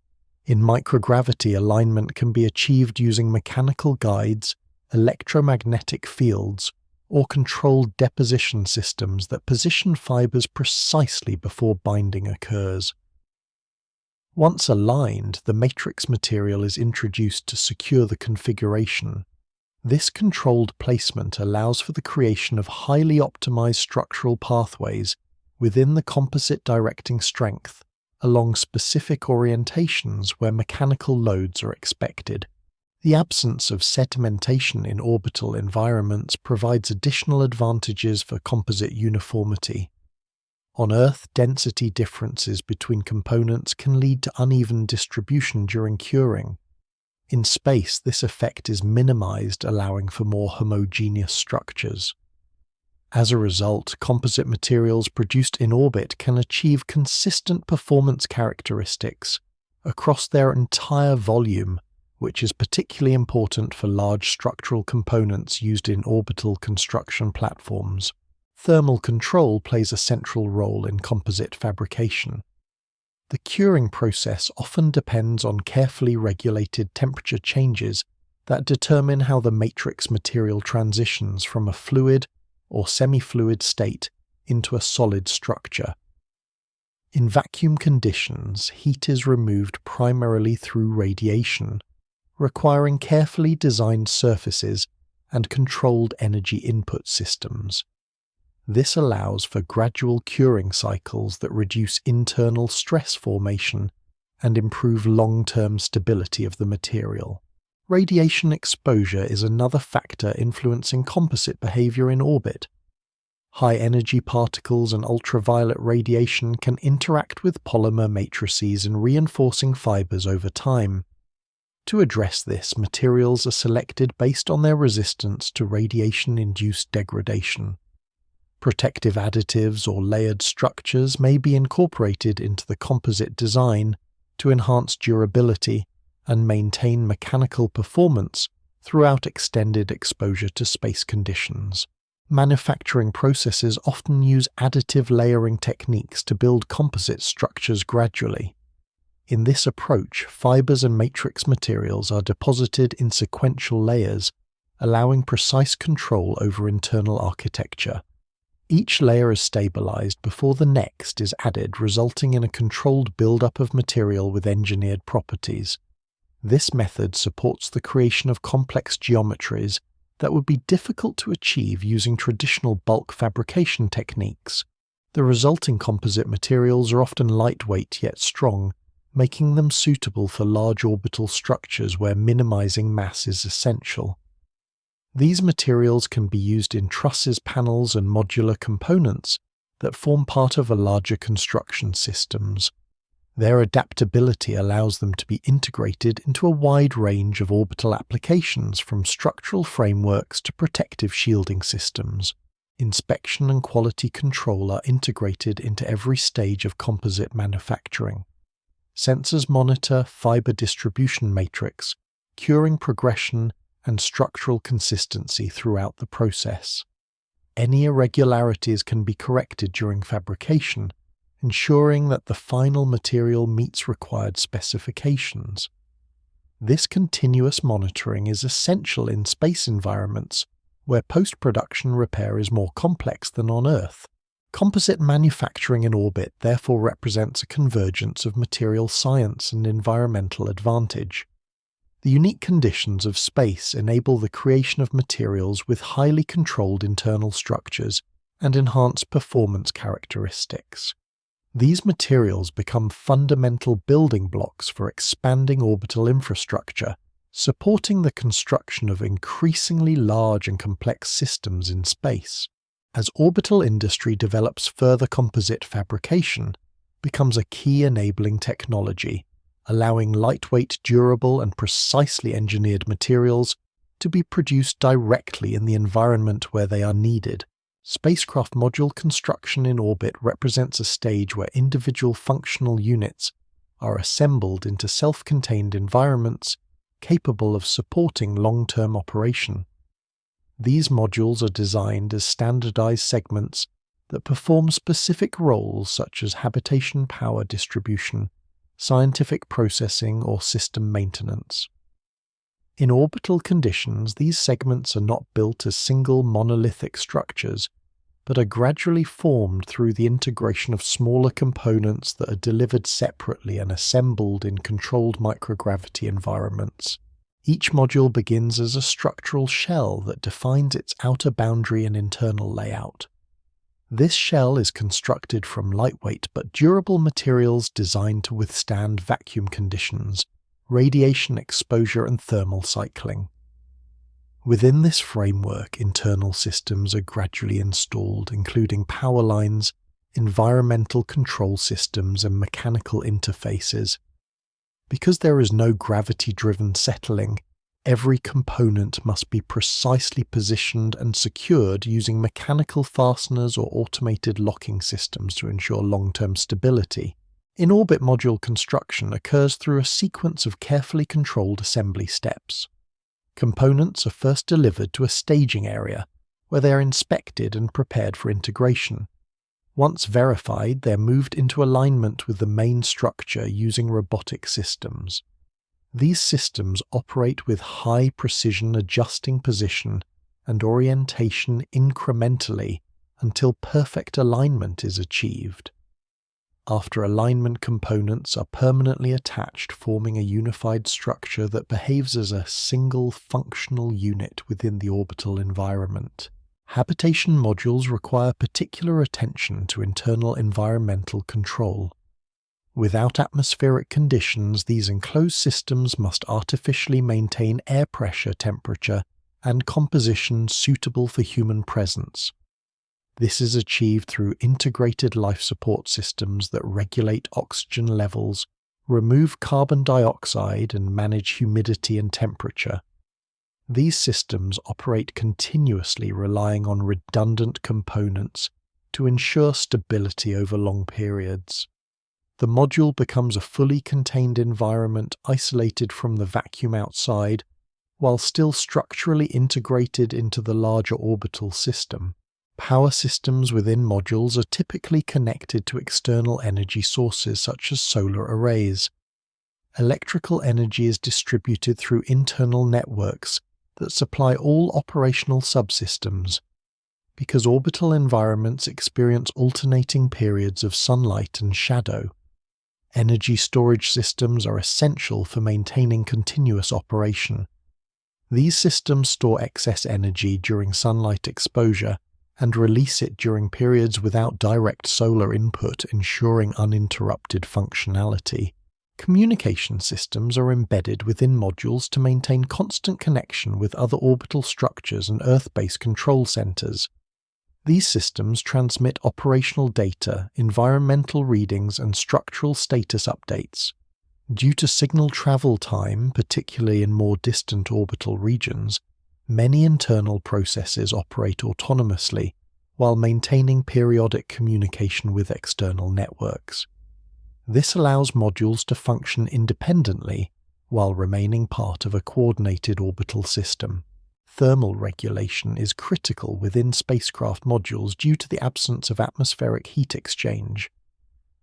In microgravity, alignment can be achieved using mechanical guides, electromagnetic fields, or controlled deposition systems that position fibers precisely before binding occurs. Once aligned, the matrix material is introduced to secure the configuration. This controlled placement allows for the creation of highly optimized structural pathways within the composite directing strength, along specific orientations where mechanical loads are expected. The absence of sedimentation in orbital environments provides additional advantages for composite uniformity. On Earth, density differences between components can lead to uneven distribution during curing. In space, this effect is minimized, allowing for more homogeneous structures. As a result, composite materials produced in orbit can achieve consistent performance characteristics across their entire volume, which is particularly important for large structural components used in orbital construction platforms. Thermal control plays a central role in composite fabrication. The curing process often depends on carefully regulated temperature changes that determine how the matrix material transitions from a fluid or semi-fluid state into a solid structure. In vacuum conditions, heat is removed primarily through radiation, requiring carefully designed surfaces and controlled energy input systems. This allows for gradual curing cycles that reduce internal stress formation and improve long-term stability of the material. Radiation exposure is another factor influencing composite behavior in orbit. High-energy particles and ultraviolet radiation can interact with polymer matrices and reinforcing fibers over time. To address this, materials are selected based on their resistance to radiation-induced degradation. Protective additives or layered structures may be incorporated into the composite design to enhance durability and maintain mechanical performance throughout extended exposure to space conditions. Manufacturing processes often use additive layering techniques to build composite structures gradually. In this approach, fibers and matrix materials are deposited in sequential layers, allowing precise control over internal architecture. Each layer is stabilized before the next is added, resulting in a controlled buildup of material with engineered properties. This method supports the creation of complex geometries that would be difficult to achieve using traditional bulk fabrication techniques. The resulting composite materials are often lightweight yet strong, making them suitable for large orbital structures where minimizing mass is essential. These materials can be used in trusses, panels, and modular components that form part of a larger construction systems. Their adaptability allows them to be integrated into a wide range of orbital applications, from structural frameworks to protective shielding systems. Inspection and quality control are integrated into every stage of composite manufacturing. Sensors monitor fiber distribution matrix, curing progression, and structural consistency throughout the process. Any irregularities can be corrected during fabrication, ensuring that the final material meets required specifications. This continuous monitoring is essential in space environments where post-production repair is more complex than on Earth. Composite manufacturing in orbit therefore represents a convergence of material science and environmental advantage. The unique conditions of space enable the creation of materials with highly controlled internal structures and enhanced performance characteristics. These materials become fundamental building blocks for expanding orbital infrastructure, supporting the construction of increasingly large and complex systems in space. As orbital industry develops, further composite fabrication becomes a key enabling technology, allowing lightweight, durable, and precisely engineered materials to be produced directly in the environment where they are needed. Spacecraft module construction in orbit represents a stage where individual functional units are assembled into self-contained environments capable of supporting long-term operation. These modules are designed as standardized segments that perform specific roles such as habitation power distribution, scientific processing, or system maintenance. In orbital conditions, these segments are not built as single monolithic structures, but are gradually formed through the integration of smaller components that are delivered separately and assembled in controlled microgravity environments. Each module begins as a structural shell that defines its outer boundary and internal layout. This shell is constructed from lightweight but durable materials designed to withstand vacuum conditions, radiation exposure, and thermal cycling. Within this framework, internal systems are gradually installed, including power lines, environmental control systems, and mechanical interfaces. Because there is no gravity-driven settling, every component must be precisely positioned and secured using mechanical fasteners or automated locking systems to ensure long-term stability. In-orbit module construction occurs through a sequence of carefully controlled assembly steps. Components are first delivered to a staging area, where they are inspected and prepared for integration. Once verified, they are moved into alignment with the main structure using robotic systems. These systems operate with high precision, adjusting position and orientation incrementally until perfect alignment is achieved. After alignment, components are permanently attached, forming a unified structure that behaves as a single functional unit within the orbital environment. Habitation modules require particular attention to internal environmental control. Without atmospheric conditions, these enclosed systems must artificially maintain air pressure, temperature, and composition suitable for human presence. This is achieved through integrated life support systems that regulate oxygen levels, remove carbon dioxide, and manage humidity and temperature. These systems operate continuously, relying on redundant components to ensure stability over long periods. The module becomes a fully contained environment isolated from the vacuum outside, while still structurally integrated into the larger orbital system. Power systems within modules are typically connected to external energy sources such as solar arrays. Electrical energy is distributed through internal networks that supply all operational subsystems. Because orbital environments experience alternating periods of sunlight and shadow, energy storage systems are essential for maintaining continuous operation. These systems store excess energy during sunlight exposure and release it during periods without direct solar input, ensuring uninterrupted functionality. Communication systems are embedded within modules to maintain constant connection with other orbital structures and Earth-based control centers. These systems transmit operational data, environmental readings, and structural status updates. Due to signal travel time, particularly in more distant orbital regions, many internal processes operate autonomously while maintaining periodic communication with external networks. This allows modules to function independently while remaining part of a coordinated orbital system. Thermal regulation is critical within spacecraft modules due to the absence of atmospheric heat exchange.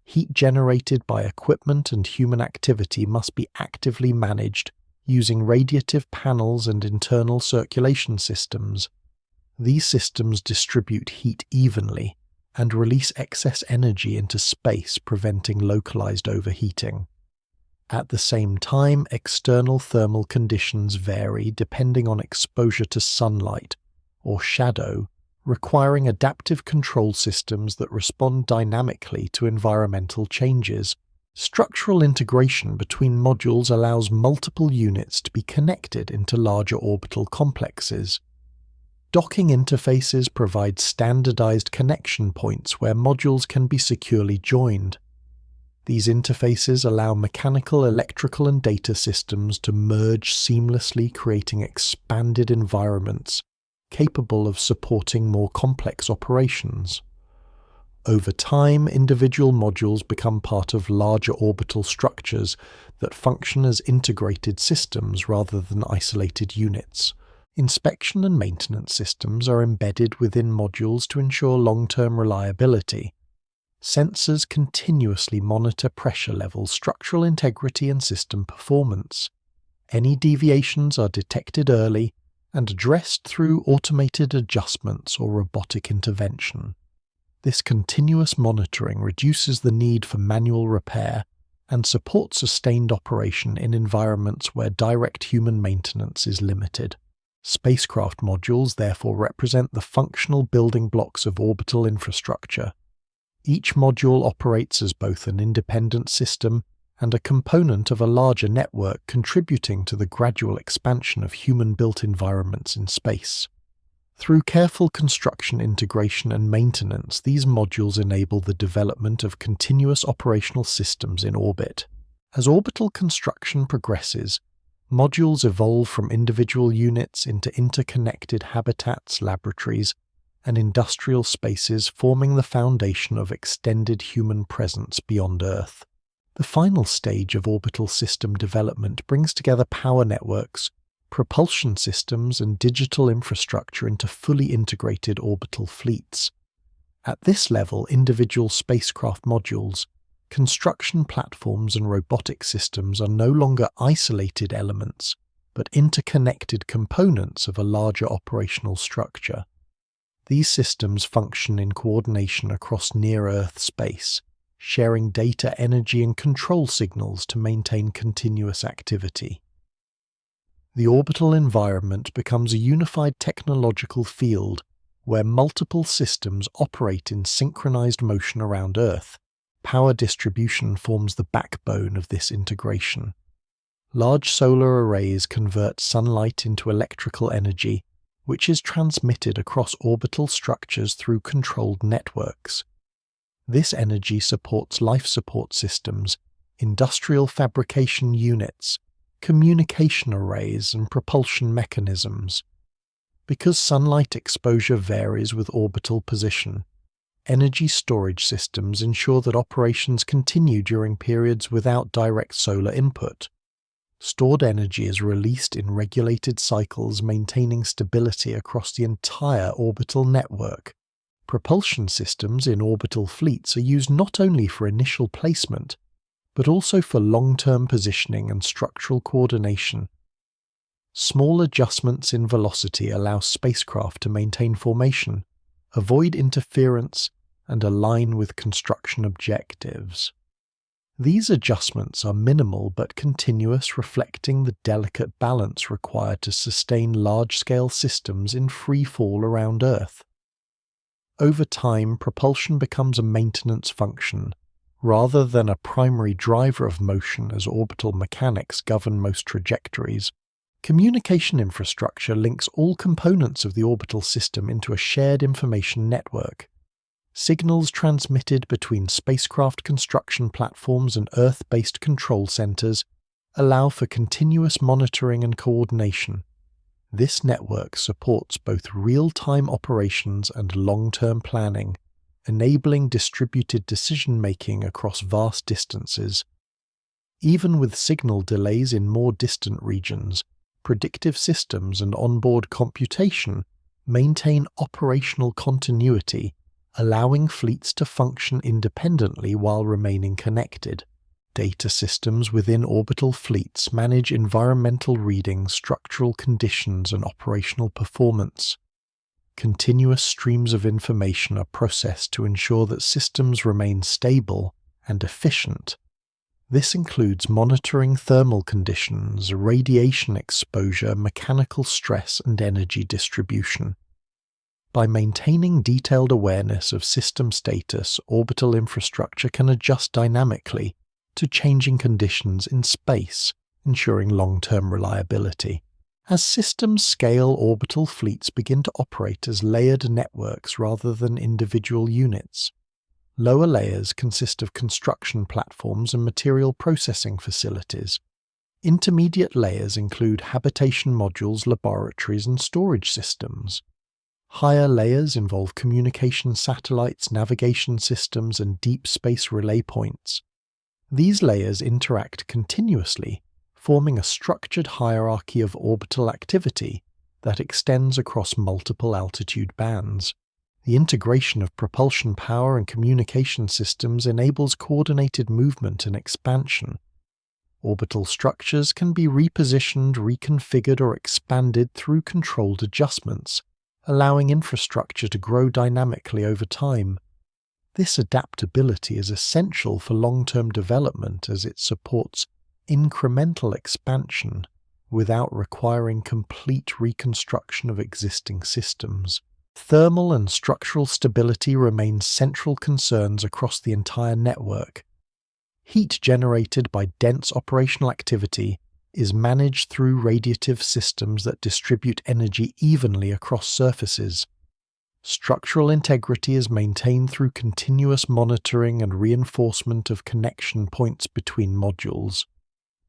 Heat generated by equipment and human activity must be actively managed using radiative panels and internal circulation systems. These systems distribute heat evenly and release excess energy into space, preventing localized overheating. At the same time, external thermal conditions vary depending on exposure to sunlight or shadow, requiring adaptive control systems that respond dynamically to environmental changes. Structural integration between modules allows multiple units to be connected into larger orbital complexes. Docking interfaces provide standardized connection points where modules can be securely joined. These interfaces allow mechanical, electrical, and data systems to merge seamlessly, creating expanded environments capable of supporting more complex operations. Over time, individual modules become part of larger orbital structures that function as integrated systems rather than isolated units. Inspection and maintenance systems are embedded within modules to ensure long-term reliability. Sensors continuously monitor pressure levels, structural integrity, and system performance. Any deviations are detected early and addressed through automated adjustments or robotic intervention. This continuous monitoring reduces the need for manual repair and supports sustained operation in environments where direct human maintenance is limited. Spacecraft modules therefore represent the functional building blocks of orbital infrastructure. Each module operates as both an independent system and a component of a larger network, contributing to the gradual expansion of human-built environments in space. Through careful construction, integration, and maintenance, these modules enable the development of continuous operational systems in orbit. As orbital construction progresses, modules evolve from individual units into interconnected habitats, laboratories, and industrial spaces, forming the foundation of extended human presence beyond Earth. The final stage of orbital system development brings together power networks, propulsion systems, and digital infrastructure into fully integrated orbital fleets. At this level, individual spacecraft modules, construction platforms, and robotic systems are no longer isolated elements, but interconnected components of a larger operational structure. These systems function in coordination across near-Earth space, sharing data, energy, and control signals to maintain continuous activity. The orbital environment becomes a unified technological field where multiple systems operate in synchronized motion around Earth. Power distribution forms the backbone of this integration. Large solar arrays convert sunlight into electrical energy, which is transmitted across orbital structures through controlled networks. This energy supports life support systems, industrial fabrication units, communication arrays, and propulsion mechanisms. Because sunlight exposure varies with orbital position, energy storage systems ensure that operations continue during periods without direct solar input. Stored energy is released in regulated cycles, maintaining stability across the entire orbital network. Propulsion systems in orbital fleets are used not only for initial placement, but also for long-term positioning and structural coordination. Small adjustments in velocity allow spacecraft to maintain formation, avoid interference, and align with construction objectives. These adjustments are minimal but continuous, reflecting the delicate balance required to sustain large-scale systems in free fall around Earth. Over time, propulsion becomes a maintenance function, rather than a primary driver of motion as orbital mechanics govern most trajectories. Communication infrastructure links all components of the orbital system into a shared information network. Signals transmitted between spacecraft construction platforms and Earth-based control centers allow for continuous monitoring and coordination. This network supports both real-time operations and long-term planning, enabling distributed decision-making across vast distances. Even with signal delays in more distant regions, predictive systems and onboard computation maintain operational continuity, allowing fleets to function independently while remaining connected. Data systems within orbital fleets manage environmental readings, structural conditions, and operational performance. Continuous streams of information are processed to ensure that systems remain stable and efficient. This includes monitoring thermal conditions, radiation exposure, mechanical stress, and energy distribution. By maintaining detailed awareness of system status, orbital infrastructure can adjust dynamically to changing conditions in space, ensuring long-term reliability. As systems scale, orbital fleets begin to operate as layered networks rather than individual units. Lower layers consist of construction platforms and material processing facilities. Intermediate layers include habitation modules, laboratories, and storage systems. Higher layers involve communication satellites, navigation systems, and deep space relay points. These layers interact continuously, forming a structured hierarchy of orbital activity that extends across multiple altitude bands. The integration of propulsion power and communication systems enables coordinated movement and expansion. Orbital structures can be repositioned, reconfigured, or expanded through controlled adjustments, allowing infrastructure to grow dynamically over time. This adaptability is essential for long-term development as it supports incremental expansion without requiring complete reconstruction of existing systems. Thermal and structural stability remain central concerns across the entire network. Heat generated by dense operational activity is managed through radiative systems that distribute energy evenly across surfaces. Structural integrity is maintained through continuous monitoring and reinforcement of connection points between modules.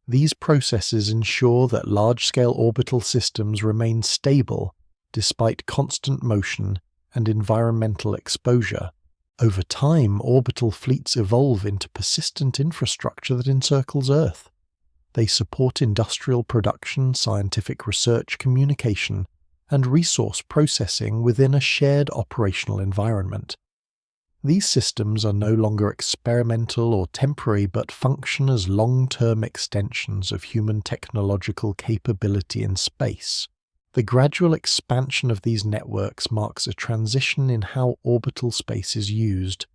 These processes ensure that large-scale orbital systems remain stable despite constant motion and environmental exposure. Over time, orbital fleets evolve into persistent infrastructure that encircles Earth. They support industrial production, scientific research, communication, and resource processing within a shared operational environment. These systems are no longer experimental or temporary but function as long-term extensions of human technological capability in space. The gradual expansion of these networks marks a transition in how orbital space is used.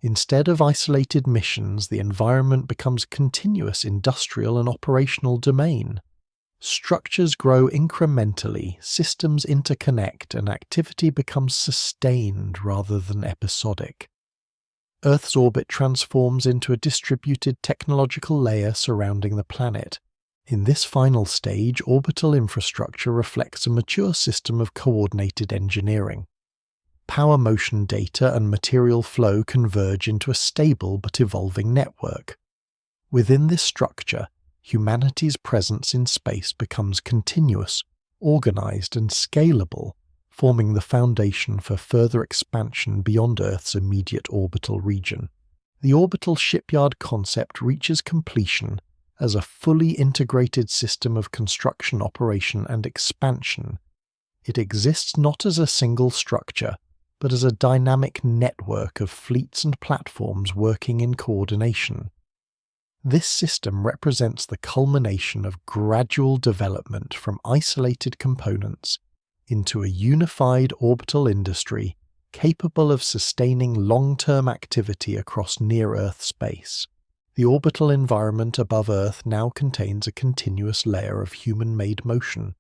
Instead of isolated missions, the environment becomes a continuous industrial and operational domain. Structures grow incrementally, systems interconnect, and activity becomes sustained rather than episodic. Earth's orbit transforms into a distributed technological layer surrounding the planet, In this final stage, orbital infrastructure reflects a mature system of coordinated engineering. Power motion data and material flow converge into a stable but evolving network. Within this structure, humanity's presence in space becomes continuous, organized, and scalable, forming the foundation for further expansion beyond Earth's immediate orbital region. The orbital shipyard concept reaches completion as a fully integrated system of construction, operation, and expansion. It exists not as a single structure, but as a dynamic network of fleets and platforms working in coordination. This system represents the culmination of gradual development from isolated components into a unified orbital industry capable of sustaining long-term activity across near-Earth space. The orbital environment above Earth now contains a continuous layer of human-made motion,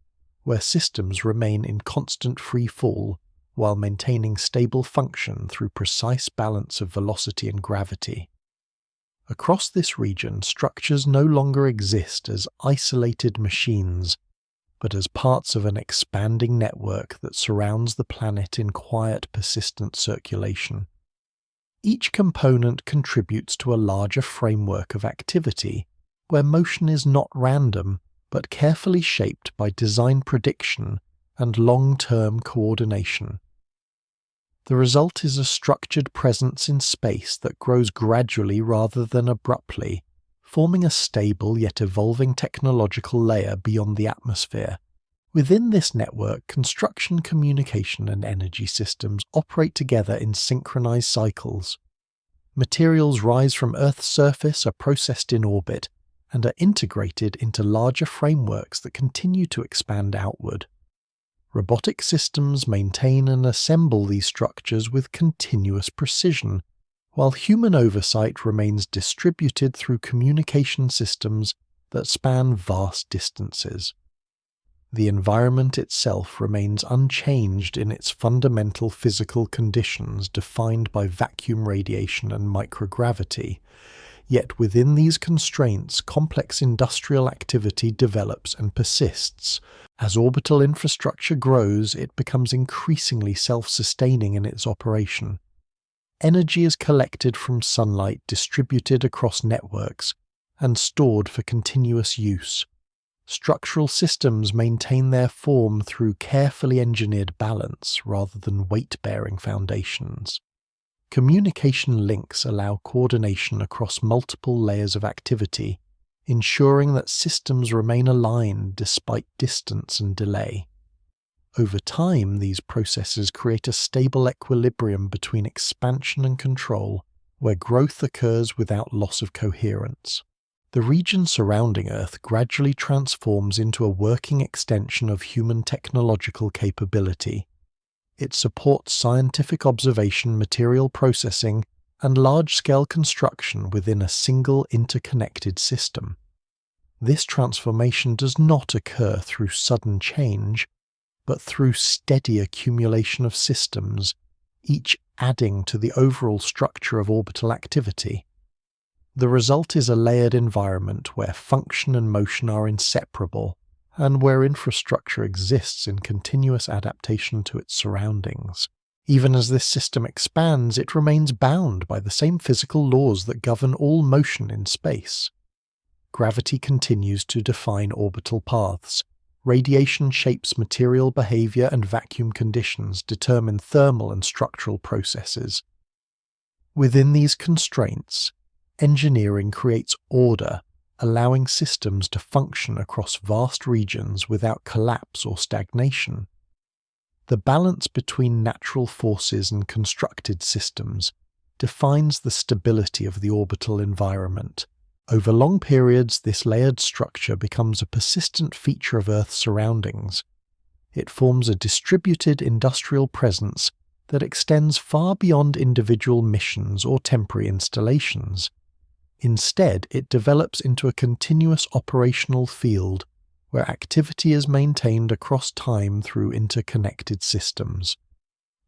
where systems remain in constant free fall while maintaining stable function through precise balance of velocity and gravity. Across this region, structures no longer exist as isolated machines, but as parts of an expanding network that surrounds the planet in quiet, persistent circulation. Each component contributes to a larger framework of activity, where motion is not random, but carefully shaped by design prediction and long-term coordination. The result is a structured presence in space that grows gradually rather than abruptly, forming a stable yet evolving technological layer beyond the atmosphere. Within this network, construction, communication, and energy systems operate together in synchronized cycles. Materials rise from Earth's surface, are processed in orbit, and are integrated into larger frameworks that continue to expand outward. Robotic systems maintain and assemble these structures with continuous precision, while human oversight remains distributed through communication systems that span vast distances. The environment itself remains unchanged in its fundamental physical conditions defined by vacuum radiation and microgravity, yet within these constraints complex industrial activity develops and persists. As orbital infrastructure grows, it becomes increasingly self-sustaining in its operation. Energy is collected from sunlight, distributed across networks, and stored for continuous use. Structural systems maintain their form through carefully engineered balance rather than weight-bearing foundations. Communication links allow coordination across multiple layers of activity, ensuring that systems remain aligned despite distance and delay. Over time, these processes create a stable equilibrium between expansion and control, where growth occurs without loss of coherence. The region surrounding Earth gradually transforms into a working extension of human technological capability. It supports scientific observation, material processing, and large-scale construction within a single interconnected system. This transformation does not occur through sudden change, but through steady accumulation of systems, each adding to the overall structure of orbital activity. The result is a layered environment where function and motion are inseparable, and where infrastructure exists in continuous adaptation to its surroundings. Even as this system expands, it remains bound by the same physical laws that govern all motion in space. Gravity continues to define orbital paths. Radiation shapes material behavior, and vacuum conditions determine thermal and structural processes. Within these constraints, engineering creates order, allowing systems to function across vast regions without collapse or stagnation. The balance between natural forces and constructed systems defines the stability of the orbital environment. Over long periods, this layered structure becomes a persistent feature of Earth's surroundings. It forms a distributed industrial presence that extends far beyond individual missions or temporary installations. Instead, it develops into a continuous operational field where activity is maintained across time through interconnected systems.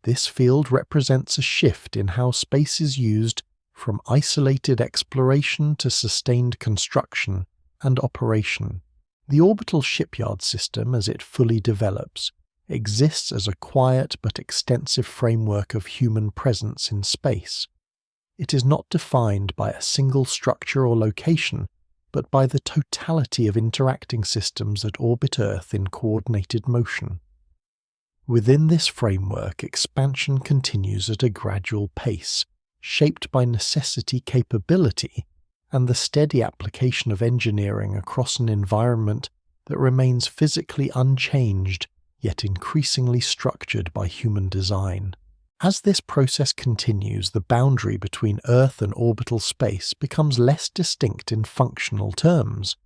This field represents a shift in how space is used, from isolated exploration to sustained construction and operation. The orbital shipyard system, as it fully develops, exists as a quiet but extensive framework of human presence in space. It is not defined by a single structure or location, but by the totality of interacting systems that orbit Earth in coordinated motion. Within this framework, expansion continues at a gradual pace, shaped by necessity capability and the steady application of engineering across an environment that remains physically unchanged yet increasingly structured by human design. As this process continues, the boundary between Earth and orbital space becomes less distinct in functional terms.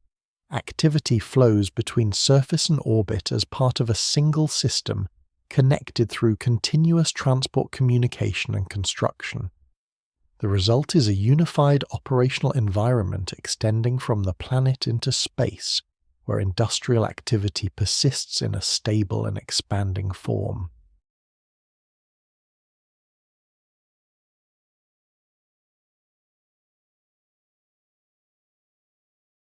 Activity flows between surface and orbit as part of a single system, connected through continuous transport communication and construction. The result is a unified operational environment extending from the planet into space, where industrial activity persists in a stable and expanding form.